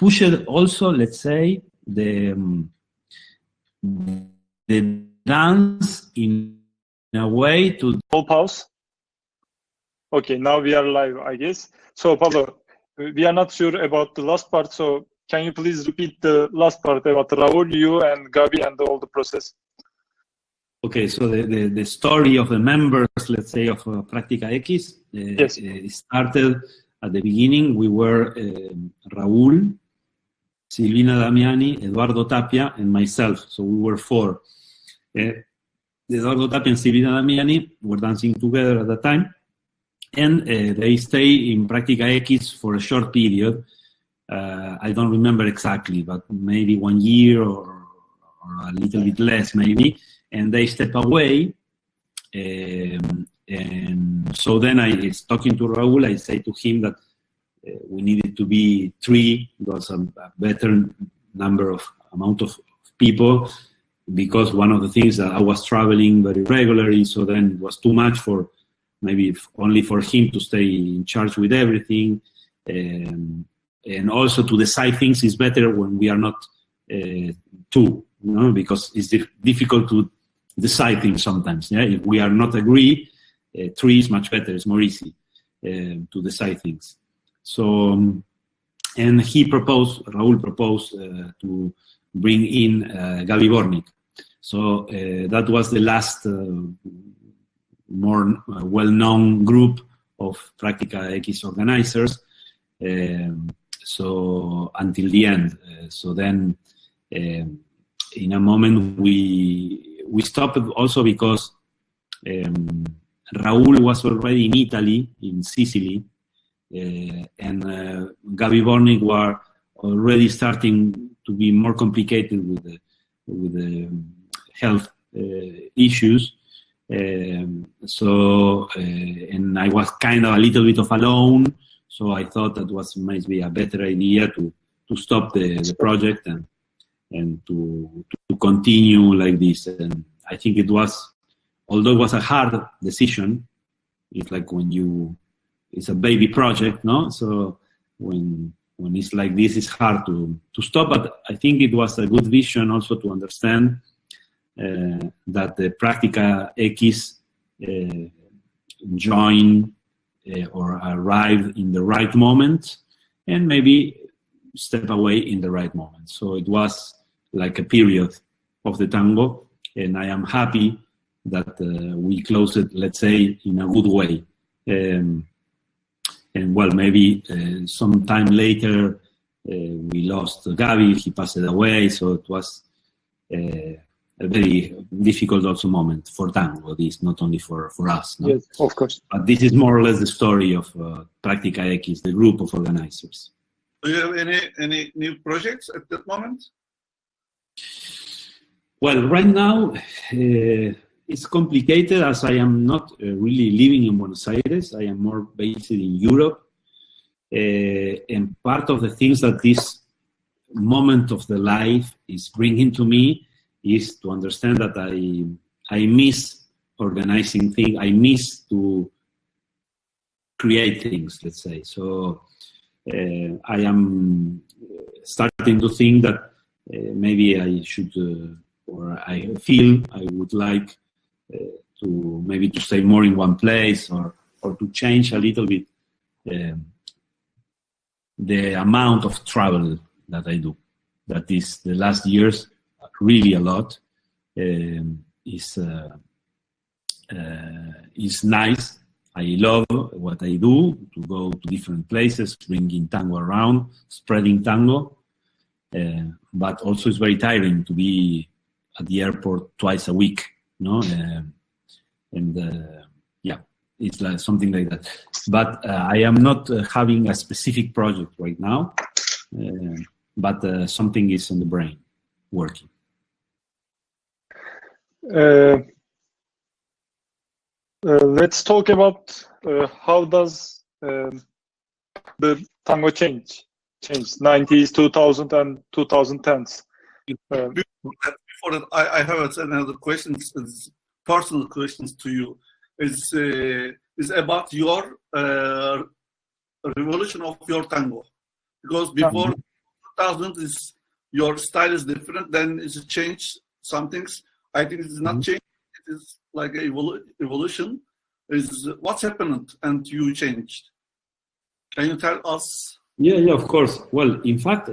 pushed also, let's say, the dance in a way to pause. Okay, now we are live, I guess. So Pablo, we are not sure about the last part, so can you please repeat the last part about Raul, you and Gabi and all the process? Okay, so the story of the members, let's say, of Práctica X, Yes. started at the beginning. We were Raúl, Silvina Damiani, Eduardo Tapia, and myself. So we were four. Eduardo Tapia and Silvina Damiani were dancing together at the time. And they stayed in Práctica X for a short period. I don't remember exactly, but maybe 1 year or a little bit less, maybe. And they step away. And so then I was talking to Raúl. I say to him that we needed to be 3. It was a better amount of people, because one of the things that I was traveling very regularly, so then it was too much for maybe only for him to stay in charge with everything. And also to decide things is better when we are not 2, because it's difficult to decide things sometimes. Yeah, if we are not agree, 3 is much better. It's more easy to decide things. So, and Raúl proposed to bring in Gabi Bornik. So that was the last more well-known group of Práctica X organizers. So until the end. So then, in a moment, we stopped also because Raúl was already in Italy, in Sicily, and Gabi Bornik were already starting to be more complicated with the health issues. So and I was kind of a little bit of alone. So I thought that was maybe a better idea to stop the project and to continue like this. And I think it was, although it was a hard decision, it's like it's a baby project, no? So when it's like this, it's hard to stop. But I think it was a good vision also to understand that the Práctica X join or arrive in the right moment, and maybe step away in the right moment. So it was like a period of the tango, and I am happy that we closed it, let's say, in a good way. And well, maybe some time later we lost Gabi, he passed away, so it was a very difficult also moment for tango, this, not only for us. No? Yes, of course. But this is more or less the story of Práctica X, the group of organizers. Do you have any new projects at that moment? Well, right now it's complicated, as I am not really living in Buenos Aires. I am more based in Europe. And part of the things that this moment of the life is bringing to me is to understand that I miss organizing things. I miss to create things, let's say. So I am starting to think that maybe I should, or I feel I would like to maybe to stay more in one place, or to change a little bit the amount of travel that I do. That is, the last years, really a lot. Is nice. I love what I do, to go to different places, bringing tango around, spreading tango. But also it's very tiring to be at the airport twice a week, no? Yeah, it's like something like that. But I am not having a specific project right now, but something is on the brain, working. Let's talk about how does the tango change 90s, 2000 and 2010s. Before that, I have another question, personal questions to you. Is about your revolution of your tango, because before 2000 your style is different. Then it's changed some things. I think it's not changed. It is like a evolution. Is what's happened and you changed? Can you tell us? Yeah, of course. Well, in fact,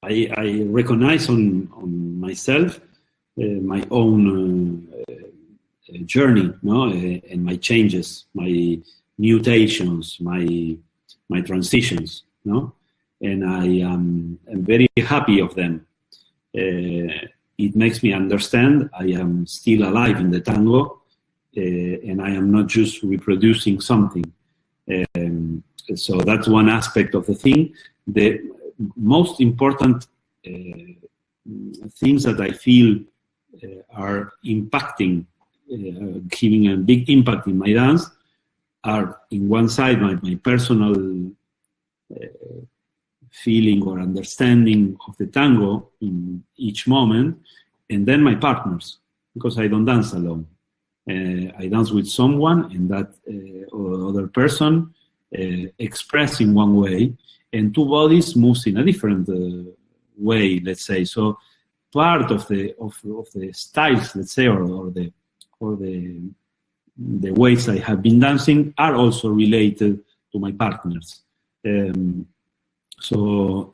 I recognize on myself my own journey, no, and my changes, my mutations, my transitions, no, and I am very happy of them. It makes me understand I am still alive in the tango, and I am not just reproducing something. So that's one aspect of the thing. The most important things that I feel are impacting, giving a big impact in my dance are, in one side, my personal feeling or understanding of the tango in each moment, and then my partners, because I don't dance alone. I dance with someone, and that other person express in one way, and two bodies moves in a different way, let's say. So part of the styles, let's say, or the ways I have been dancing are also related to my partners. So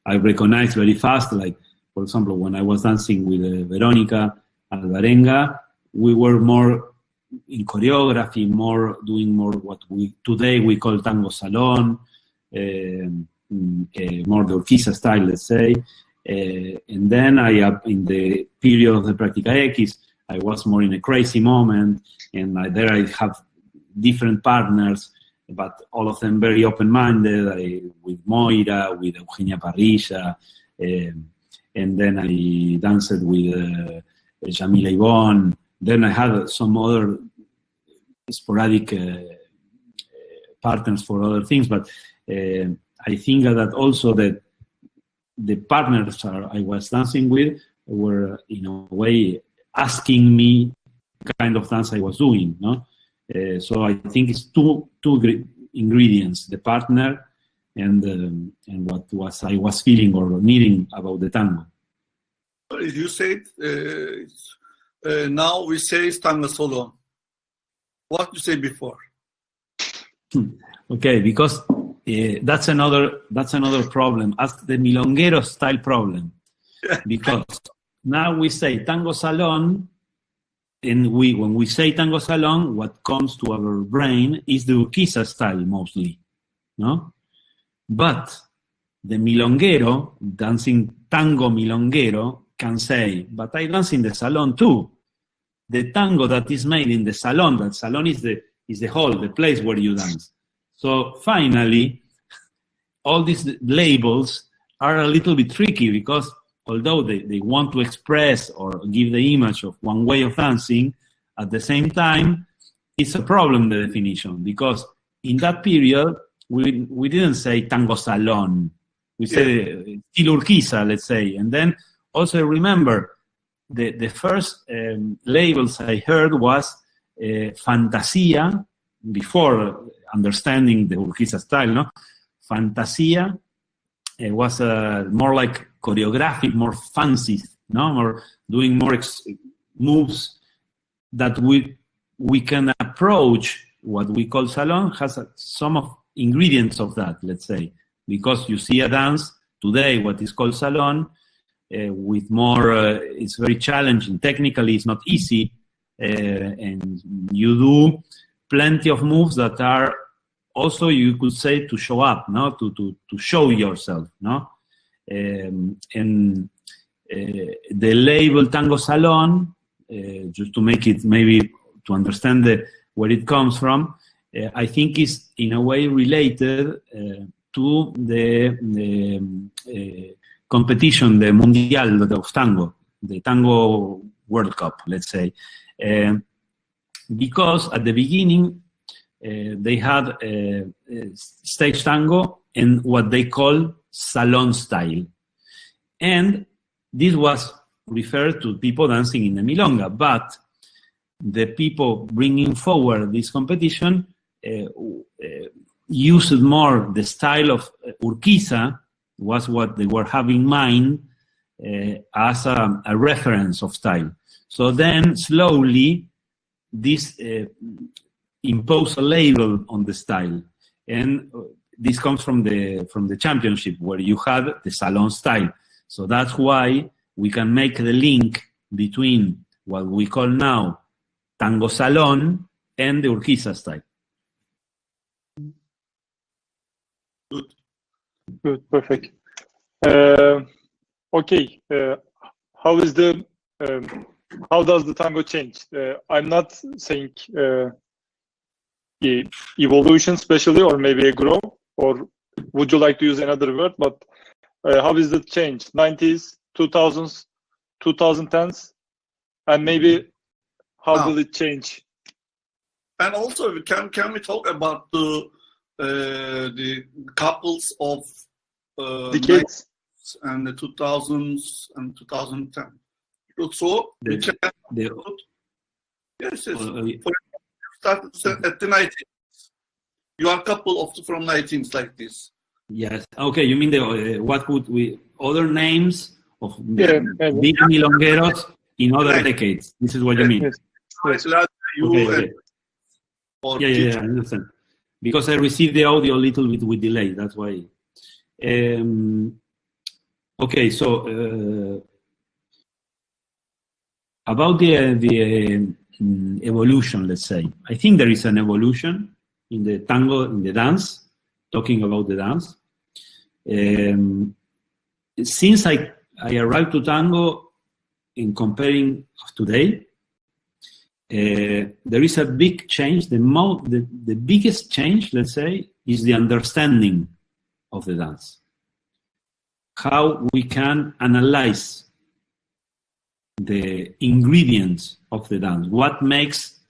I recognize very fast, like, for example, when I was dancing with Veronica Alvarenga, we were more in choreography, doing more what we today we call tango salon, more the Urquiza style, let's say. And then in the period of the Práctica X, I was more in a crazy moment, and there I have different partners, but all of them very open-minded, with Moira, with Eugenia Parrilla, and then I danced with Jamila Ivonne. Then I had some other sporadic partners for other things, but I think that also that the partners I was dancing with were, in a way, asking me the kind of dance I was doing, no? So I think it's two ingredients: the partner and what I was feeling or needing about the tango. You said now we say it's tango solo. What you say before? Okay, because that's another problem. Ask the Milongueros style problem, because now we say tango salon. And when we say tango salon, what comes to our brain is the Urquiza style mostly, no? But the milonguero, dancing tango milonguero, can say, but I dance in the salon too. The tango that is made in the salon, that salon is the hall, the place where you dance. So finally, all these labels are a little bit tricky, because although they want to express or give the image of one way of dancing, at the same time, it's a problem, the definition, because in that period, we didn't say tango salon. We said still Urquiza, let's say. And then also remember, the first labels I heard was Fantasia, before understanding the Urquiza style, no? Fantasia was more like choreographic, more fancy, no, more doing more moves that we can approach. What we call salon has some of ingredients of that, let's say, because you see a dance today, what is called salon, with more, it's very challenging. Technically, it's not easy, and you do plenty of moves that are also, you could say, to show up, no, to show yourself, no. And the label tango salon, just to make it maybe to understand where it comes from, I think is in a way related to the competition, the Mundial of Tango, the Tango World Cup, let's say, because at the beginning they had stage tango and what they call salon style. And this was referred to people dancing in the milonga, but the people bringing forward this competition used more the style of Urquiza, was what they were having in mind as a reference of style. So then slowly this imposed a label on the style, and this comes from the championship where you had the salon style. So that's why we can make the link between what we call now Tango Salon and the Urquiza style. Good, perfect. Okay, how is the how does the tango change? I'm not saying evolution, especially, or maybe a grow, or would you like to use another word? But how is the change? 90s, 2000s, 2010s, and maybe how will it change? And also, can we talk about the couples of decades and the 2000s and 2010? So we can yes. Started at the 19th. You are a couple of from 19th like this. Yes. Okay. You mean the what would we other names of big maybe. milongueros in other decades? This is what you mean. Yes. Okay. Yeah, I understand. Because I received the audio a little bit with delay. That's why. Okay. So about the evolution, let's say, I think there is an evolution in the tango, in the dance. Talking about the dance, since I arrived to tango, in comparing today, there is a big change. The biggest change, let's say, is the understanding of the dance. How we can analyze the ingredients of the dance. What makes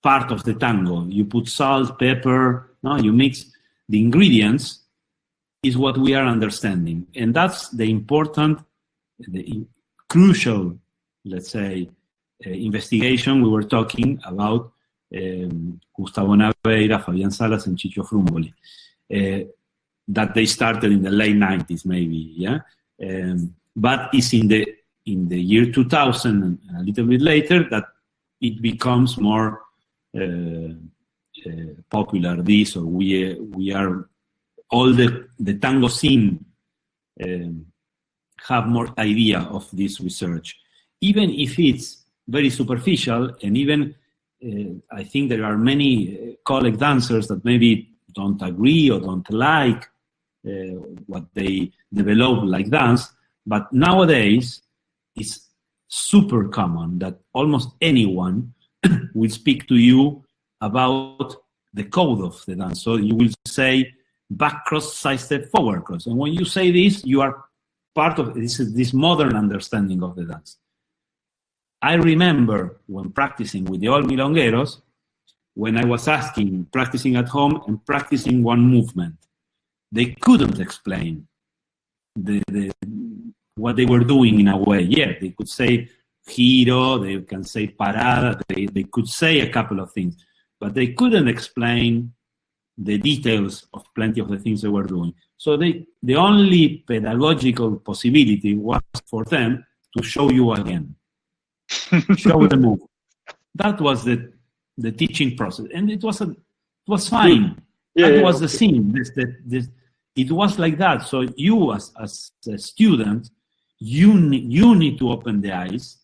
part of the tango? You put salt, pepper, no, you mix the ingredients is what we are understanding. And that's the important, the crucial, let's say, investigation we were talking about Gustavo Naveira, Fabián Salas, and Chicho Frumboli, that they started in the late 90s, maybe, yeah? But it's in the year 2000 and a little bit later that it becomes more popular. This, or we are all the tango scene have more idea of this research, even if it's very superficial, and even I think there are many colleague dancers that maybe don't agree or don't like what they develop like dance, but nowadays it's super common that almost anyone will speak to you about the code of the dance. So you will say back cross, side step, forward cross. And when you say this, you are part of this modern understanding of the dance. I remember when practicing with the old milongueros, when I was practicing at home and practicing one movement, they couldn't explain what they were doing in a way. Yeah, they could say giro, they can say parada, they could say a couple of things, but they couldn't explain the details of plenty of the things they were doing. So the only pedagogical possibility was for them to show you again. Show the move. That was the teaching process, and it was fine. That was the scene. It was like that. So you, as a student, you need to open the eyes.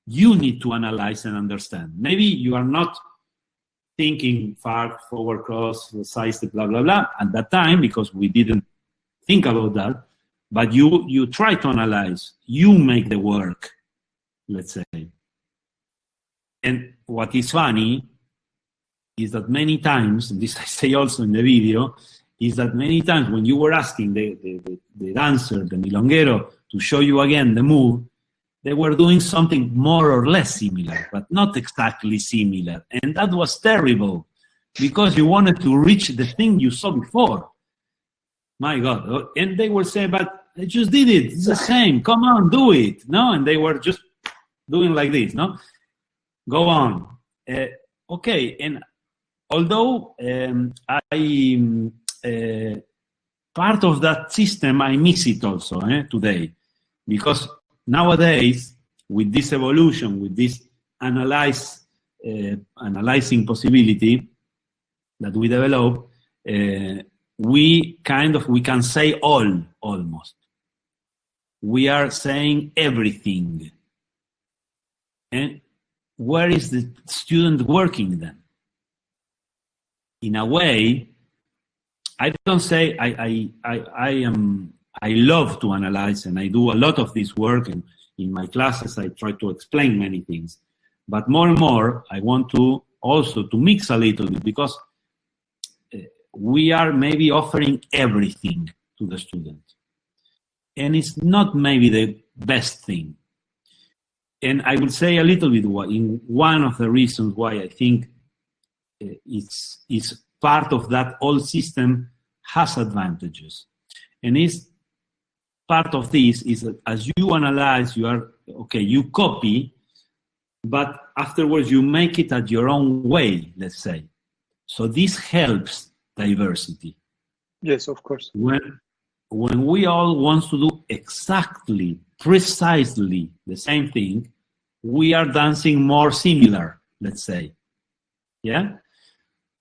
You need to analyze and understand. Maybe you are not thinking far, forward, cross, side step, blah, blah, blah, at that time, because we didn't think about that. But you try to analyze. You make the work, let's say. And what is funny is that many times, this I say also in the video, is that many times when you were asking the dancer, the milonguero, to show you again the move, they were doing something more or less similar, but not exactly similar. And that was terrible, because you wanted to reach the thing you saw before. My God. And they were saying, but I just did it. It's the same. Come on, do it. No? And they were just doing like this, no? Go on. Okay. And although part of that system, I miss it also today, because nowadays, with this evolution, with this analyzing possibility that we develop, we can say almost. We are saying everything. And where is the student working then? In a way, I don't say I love to analyze, and I do a lot of this work, and in my classes I try to explain many things. But more and more, I want to also to mix a little bit, because we are maybe offering everything to the student. And it's not maybe the best thing. And I will say a little bit in one of the reasons why I think it's part of that old system has advantages. And it's part of this is that as you analyze, you copy, but afterwards you make it at your own way, let's say. So this helps diversity. Yes, of course. When we all want to do exactly, precisely the same thing, we are dancing more similar, let's say. Yeah?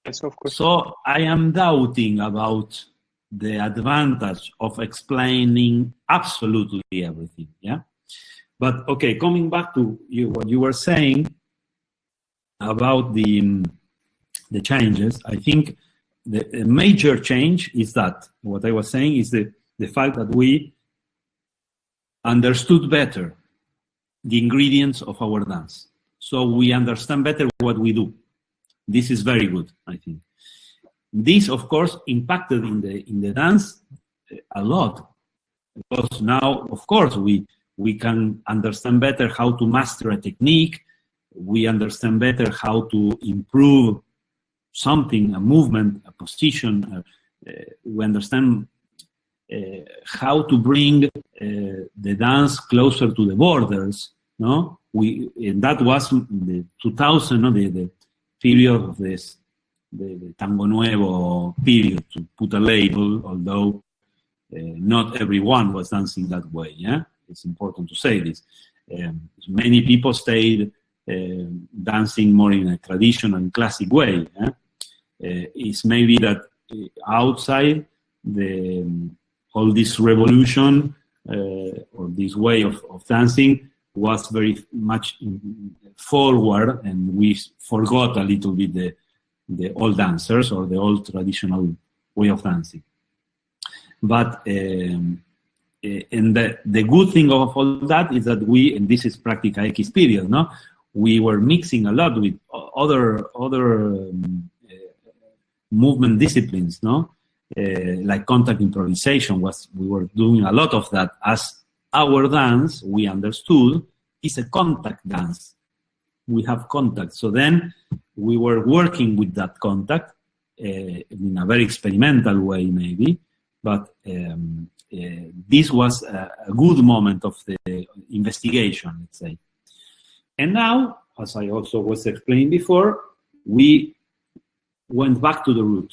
Yes, of course. So I am doubting about the advantage of explaining absolutely everything. Yeah? But okay, coming back to what you were saying about the changes, I think the major change is that what I was saying is the fact that we understood better the ingredients of our dance. So we understand better what we do. This is very good, I think. This, of course, impacted in the dance a lot, because now, of course, we can understand better how to master a technique. We understand better how to improve something, a movement, a position. We understand how to bring the dance closer to the borders. No, and that was the 2000, no, the period of this, the Tango Nuevo period, to put a label, although not everyone was dancing that way. Yeah, it's important to say this. Many people stayed dancing more in a traditional and classic way. Yeah? It's maybe that outside all this revolution or this way of dancing was very much forward, and we forgot a little bit the old dancers or the old traditional way of dancing. But and the good thing of all that is that we, and this is Práctica X period, no, we were mixing a lot with other movement disciplines, no, like contact improvisation. We were doing a lot of that, as our dance, we understood, is a contact dance. We have contact. So then we were working with that contact in a very experimental way, maybe, but this was a good moment of the investigation, let's say. And now, as I also was explaining before, we went back to the root.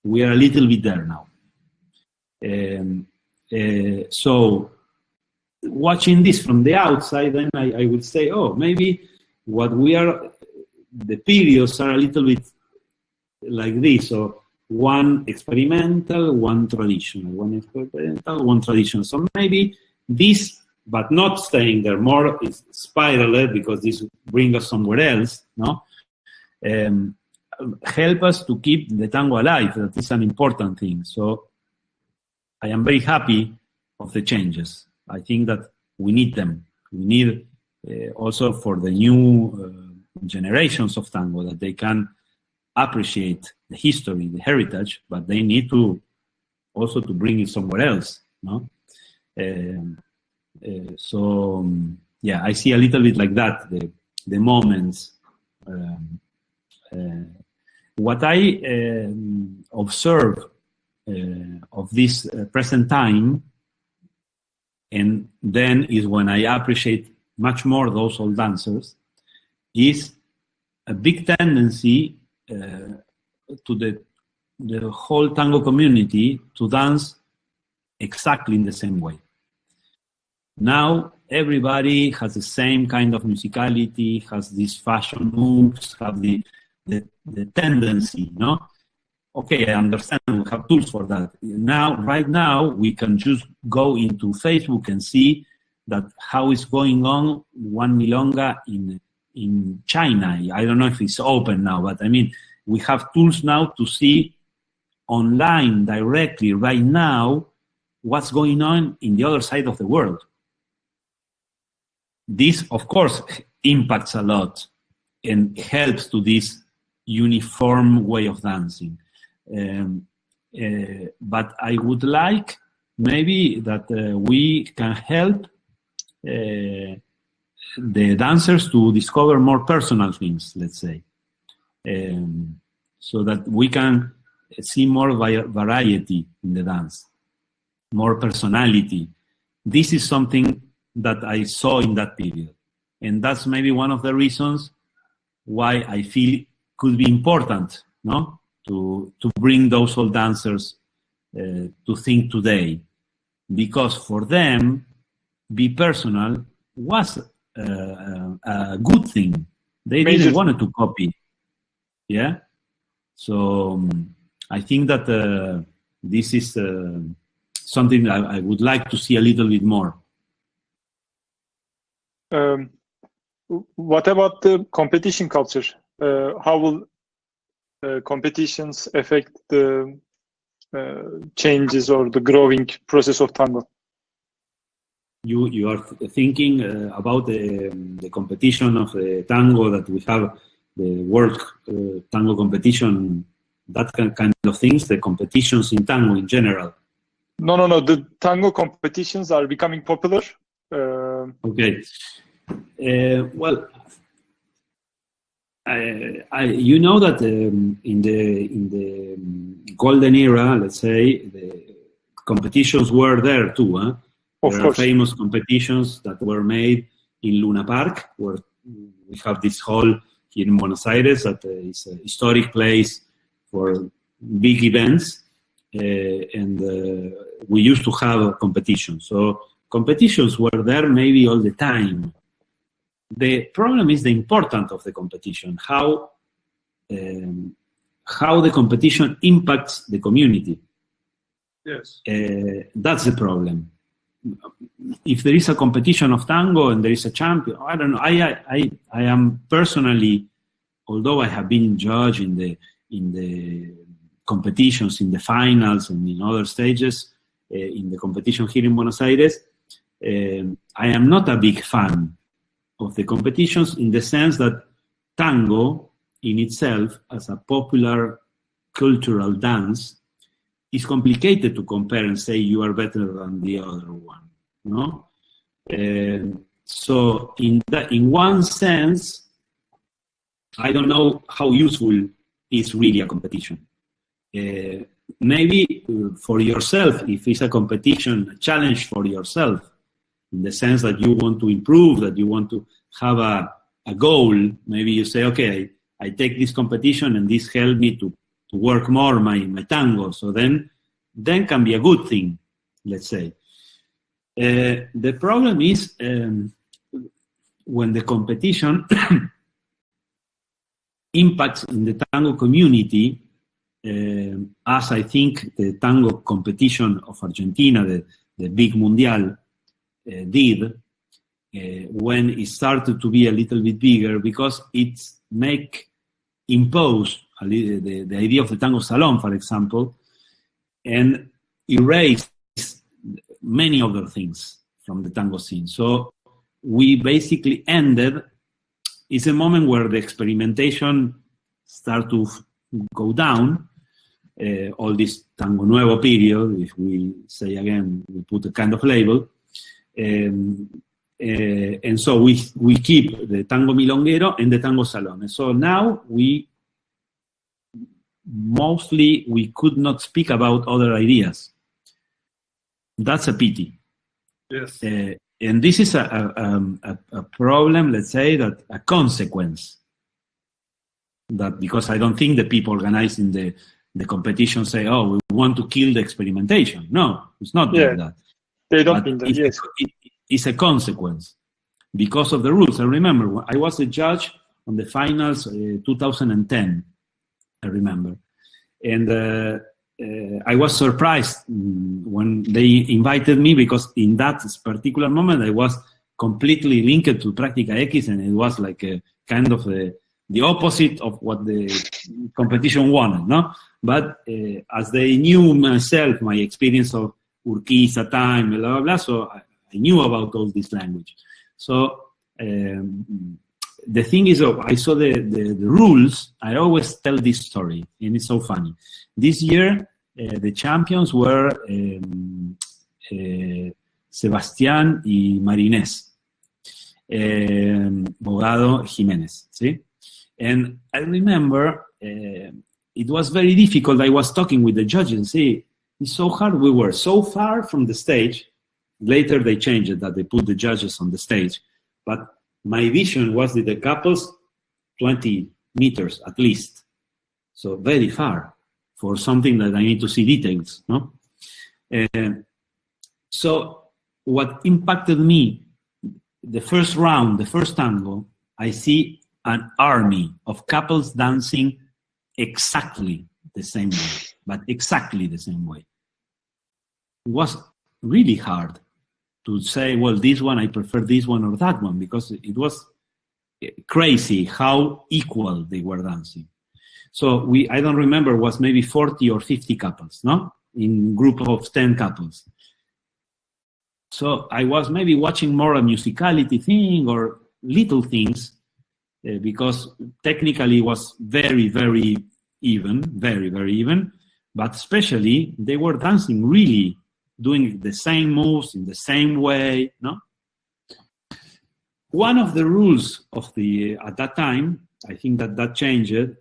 We are a little bit there now. So watching this from the outside, then I would say, oh, maybe what we are, the periods are a little bit like this. So one experimental, one traditional, one experimental, one traditional. So maybe this, but not staying there, more is spiraled, because this brings us somewhere else, no? Help us to keep the tango alive. That is an important thing. So I am very happy of the changes. I think that we need them. We need also for the new generations of tango, that they can appreciate the history, the heritage, but they need to also to bring it somewhere else, no? So yeah, I see a little bit like that, the moments. What I observe of this present time, and then is when I appreciate much more those old dancers, is a big tendency to the whole tango community to dance exactly in the same way. Now everybody has the same kind of musicality, has these fashion moves, have the tendency, no? Okay, I understand we have tools for that. Right now, we can just go into Facebook and see that how is going on one milonga in China. I don't know if it's open now, but I mean, we have tools now to see online directly right now what's going on in the other side of the world. This, of course, impacts a lot and helps to this uniform way of dancing. But I would like maybe that we can help the dancers to discover more personal things, let's say, so that we can see more variety in the dance, more personality. This is something that I saw in that period. And that's maybe one of the reasons why I feel could be important, no? To bring those old dancers to think today. Because for them, be personal was a good thing. They didn't want to copy. Yeah? So I think that this is something I would like to see a little bit more. What about the competition culture? How will competitions affect the changes or the growing process of tango? You are thinking about the competition of the tango that we have, the world tango competition, that kind of things, the competitions in tango in general? No. The tango competitions are becoming popular. Okay. Well, you know that in the golden era, let's say, the competitions were there too. Huh? There are famous competitions that were made in Luna Park, where we have this hall here in Buenos Aires that is a historic place for big events, and we used to have a competition. So competitions were there maybe all the time. The problem is the importance of the competition, how the competition impacts the community. Yes. That's the problem. If there is a competition of tango and there is a champion, I don't know. I am personally, although I have been judged in the competitions, in the finals and in other stages, in the competition here in Buenos Aires, I am not a big fan of the competitions in the sense that tango in itself, as a popular cultural dance, is complicated to compare and say you are better than the other one, no? So in one sense, I don't know how useful is really a competition. Maybe for yourself, if it's a competition, a challenge for yourself, in the sense that you want to improve, that you want to have a goal, maybe you say, okay, I take this competition and this helped me to work more my tango. So then can be a good thing, let's say. The problem is when the competition impacts in the tango community, as I think the tango competition of Argentina, the big Mundial, did when it started to be a little bit bigger, because it's impose the idea of the tango salon, for example, and erase many other things from the tango scene. So we basically ended, it's a moment where the experimentation start to go down, all this tango nuevo period, if we say again, we put a kind of label, and so we keep the tango milonguero and the tango salon. And so now we could not speak about other ideas. That's a pity. Yes. And this is a problem, let's say, that a consequence. That because I don't think the people organizing the competition say, oh, we want to kill the experimentation. No, it's not like that. They don't mean that, yes. It's a consequence because of the rules. I remember I was a judge on the finals 2010, I remember. And I was surprised when they invited me, because in that particular moment I was completely linked to Práctica X, and it was like a kind of the opposite of what the competition wanted, no? But as they knew myself, my experience of Urquiza time, blah, blah, blah, so I knew about all this language. So the thing is, I saw the rules. I always tell this story, and it's so funny. This year, the champions were Sebastián y Marinés, Bogado, Jiménez, see? And I remember it was very difficult. I was talking with the judges, see, it's so hard. We were so far from the stage. Later they changed it, that they put the judges on the stage. But my vision was that the couples 20 meters at least. So very far for something that I need to see details, no? So what impacted me, the first round, the first tango, I see an army of couples dancing exactly the same way, but exactly the same way. It was really hard to say, well, this one, I prefer this one or that one, because it was crazy how equal they were dancing. So I don't remember, it was maybe 40 or 50 couples, no? In group of 10 couples. So I was maybe watching more a musicality thing or little things, because technically it was very, very even, very, very even, but especially they were dancing really, doing the same moves in the same way, no? One of the rules of at that time, I think that changed,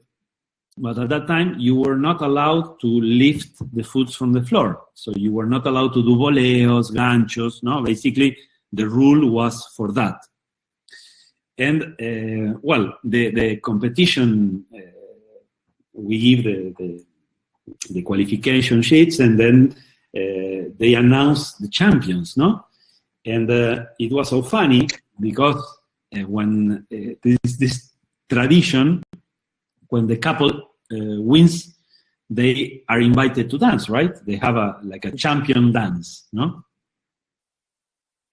but at that time you were not allowed to lift the foot from the floor. So you were not allowed to do voleos, ganchos, no? Basically, the rule was for that. And, well, the competition, we give the qualification sheets, and then they announced the champions, no? And it was so funny, because when this tradition, when the couple wins, they are invited to dance, right? They have a champion dance, no?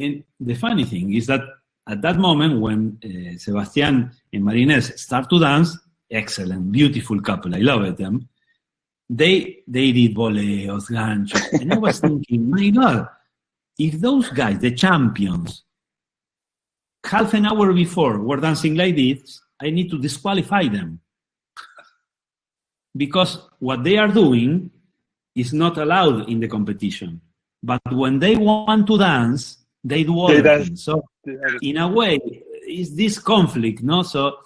And the funny thing is that at that moment, when Sebastián and Marinés start to dance, excellent, beautiful couple, I love them. They did voleos, ganchos, and I was thinking, my God, if those guys, the champions, half an hour before were dancing like this, I need to disqualify them. Because what they are doing is not allowed in the competition. But when they want to dance, they do other things. So in a way, it's this conflict, no? So,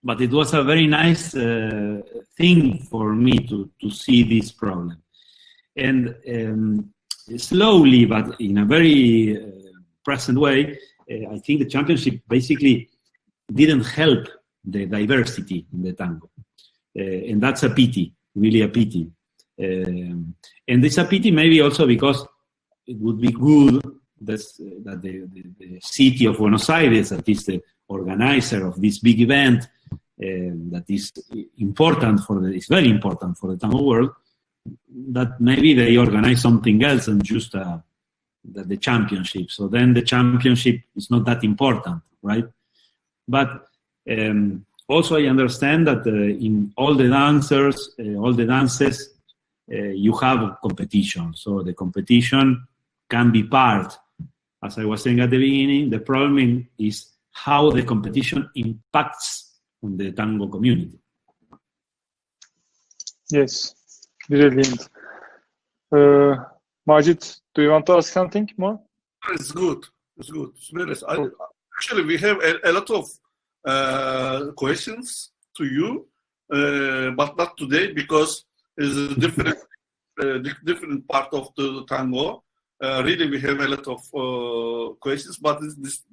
but it was a very nice thing for me to see this problem. And slowly, but in a very present way, I think the championship basically didn't help the diversity in the tango. And that's a pity, really a pity. And it's a pity maybe also because it would be good that the city of Buenos Aires, that is the organizer of this big event, that is important it's very important for the tango world, that maybe they organize something else than just the championship. So then the championship is not that important, right? But also I understand that in all the dancers, all the dances, you have competition. So the competition can be part. As I was saying at the beginning, the problem is how the competition impacts on the tango community. Yes, brilliant. Macit, do you want to ask something more? It's good. It's good. It's very, actually, we have a lot of questions to you, but not today because it's a different part of the tango. Really, we have a lot of questions, but this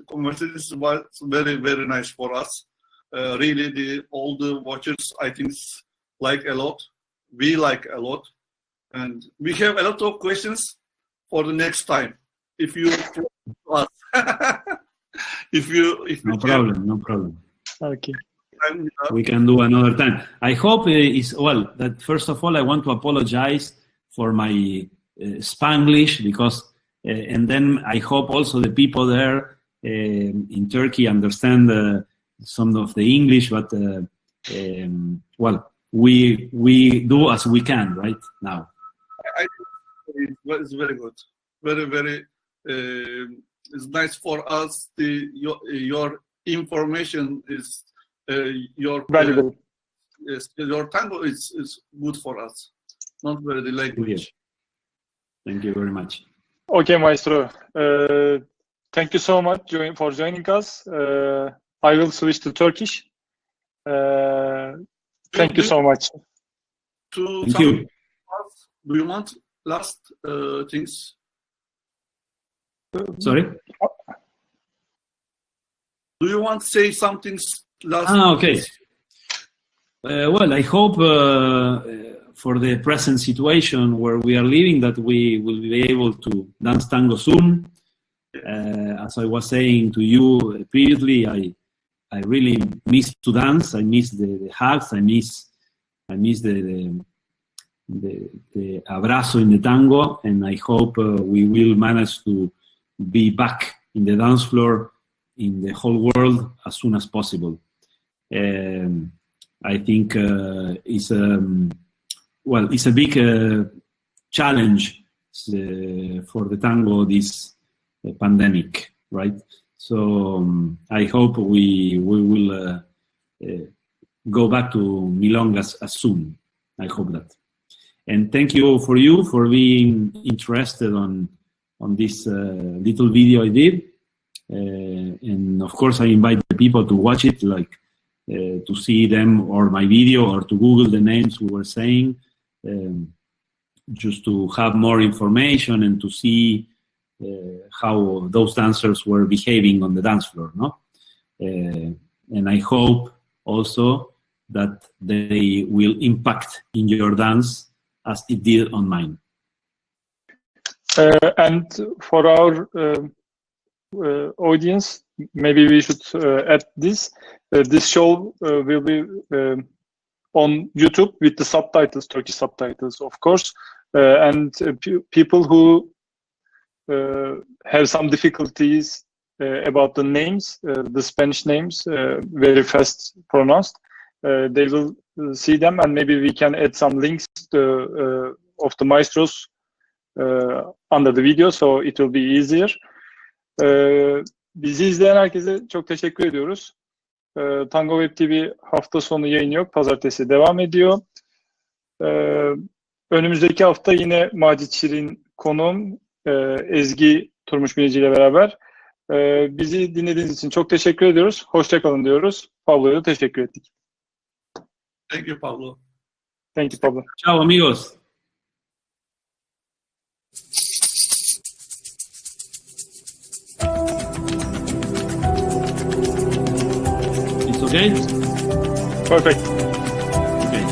conversation was very, very nice for us. Really, all the watchers, I think, like a lot. We like a lot. And we have a lot of questions for the next time. If you ask. if you no problem. Okay. time. we can do another time. I hope that first of all, I want to apologize for my Spanglish because, and then I hope also the people there in Turkey understand some of the English, but we do as we can right now. I think it's very good. Very, very. It's nice for us. Your information is your Valuable. Yes, your tango is good for us. Not very the language. Thank you very much. Okay, Maestro. Thank you so much for joining us. I will switch to Turkish. Thank you so much. Thank you. Do you want last things? Sorry? Do you want to say something last? Okay. Well, I hope for the present situation where we are living that we will be able to dance tango soon. As I was saying to you previously, I really miss to dance. I miss the hugs. I miss the abrazo in the tango, and I hope we will manage to be back in the dance floor in the whole world as soon as possible. I think it's a big challenge for the tango this pandemic, right? So I hope we will go back to Milongas as soon. I hope that. And thank you for being interested on this little video I did. And of course, I invite the people to watch it, like to see them or my video or to Google the names we were saying, just to have more information and to see how those dancers were behaving on the dance floor, no? And I hope also that they will impact in your dance as it did on mine. And for our audience, maybe we should add this. This show will be on YouTube with the subtitles, Turkish subtitles, of course. And people who have some difficulties about the names, the Spanish names, very fast pronounced, they will see them, and maybe we can add some links of the maestros under the video, so it will be easier. Bizi izleyen herkese çok teşekkür ediyoruz. Tango Web TV hafta sonu yayın yok. Pazartesi devam ediyor. Önümüzdeki hafta yine Macit Sirin konuğum, Ezgi Turmuş Bilici ile beraber. Bizi dinlediğiniz için çok teşekkür ediyoruz. Hoşça kalın diyoruz. Pablo'ya teşekkür ettik. Thank you, Pablo. Thank you, Pablo. Ciao, amigos. It's okay? Perfect. Okay.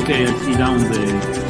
Okay, I see down the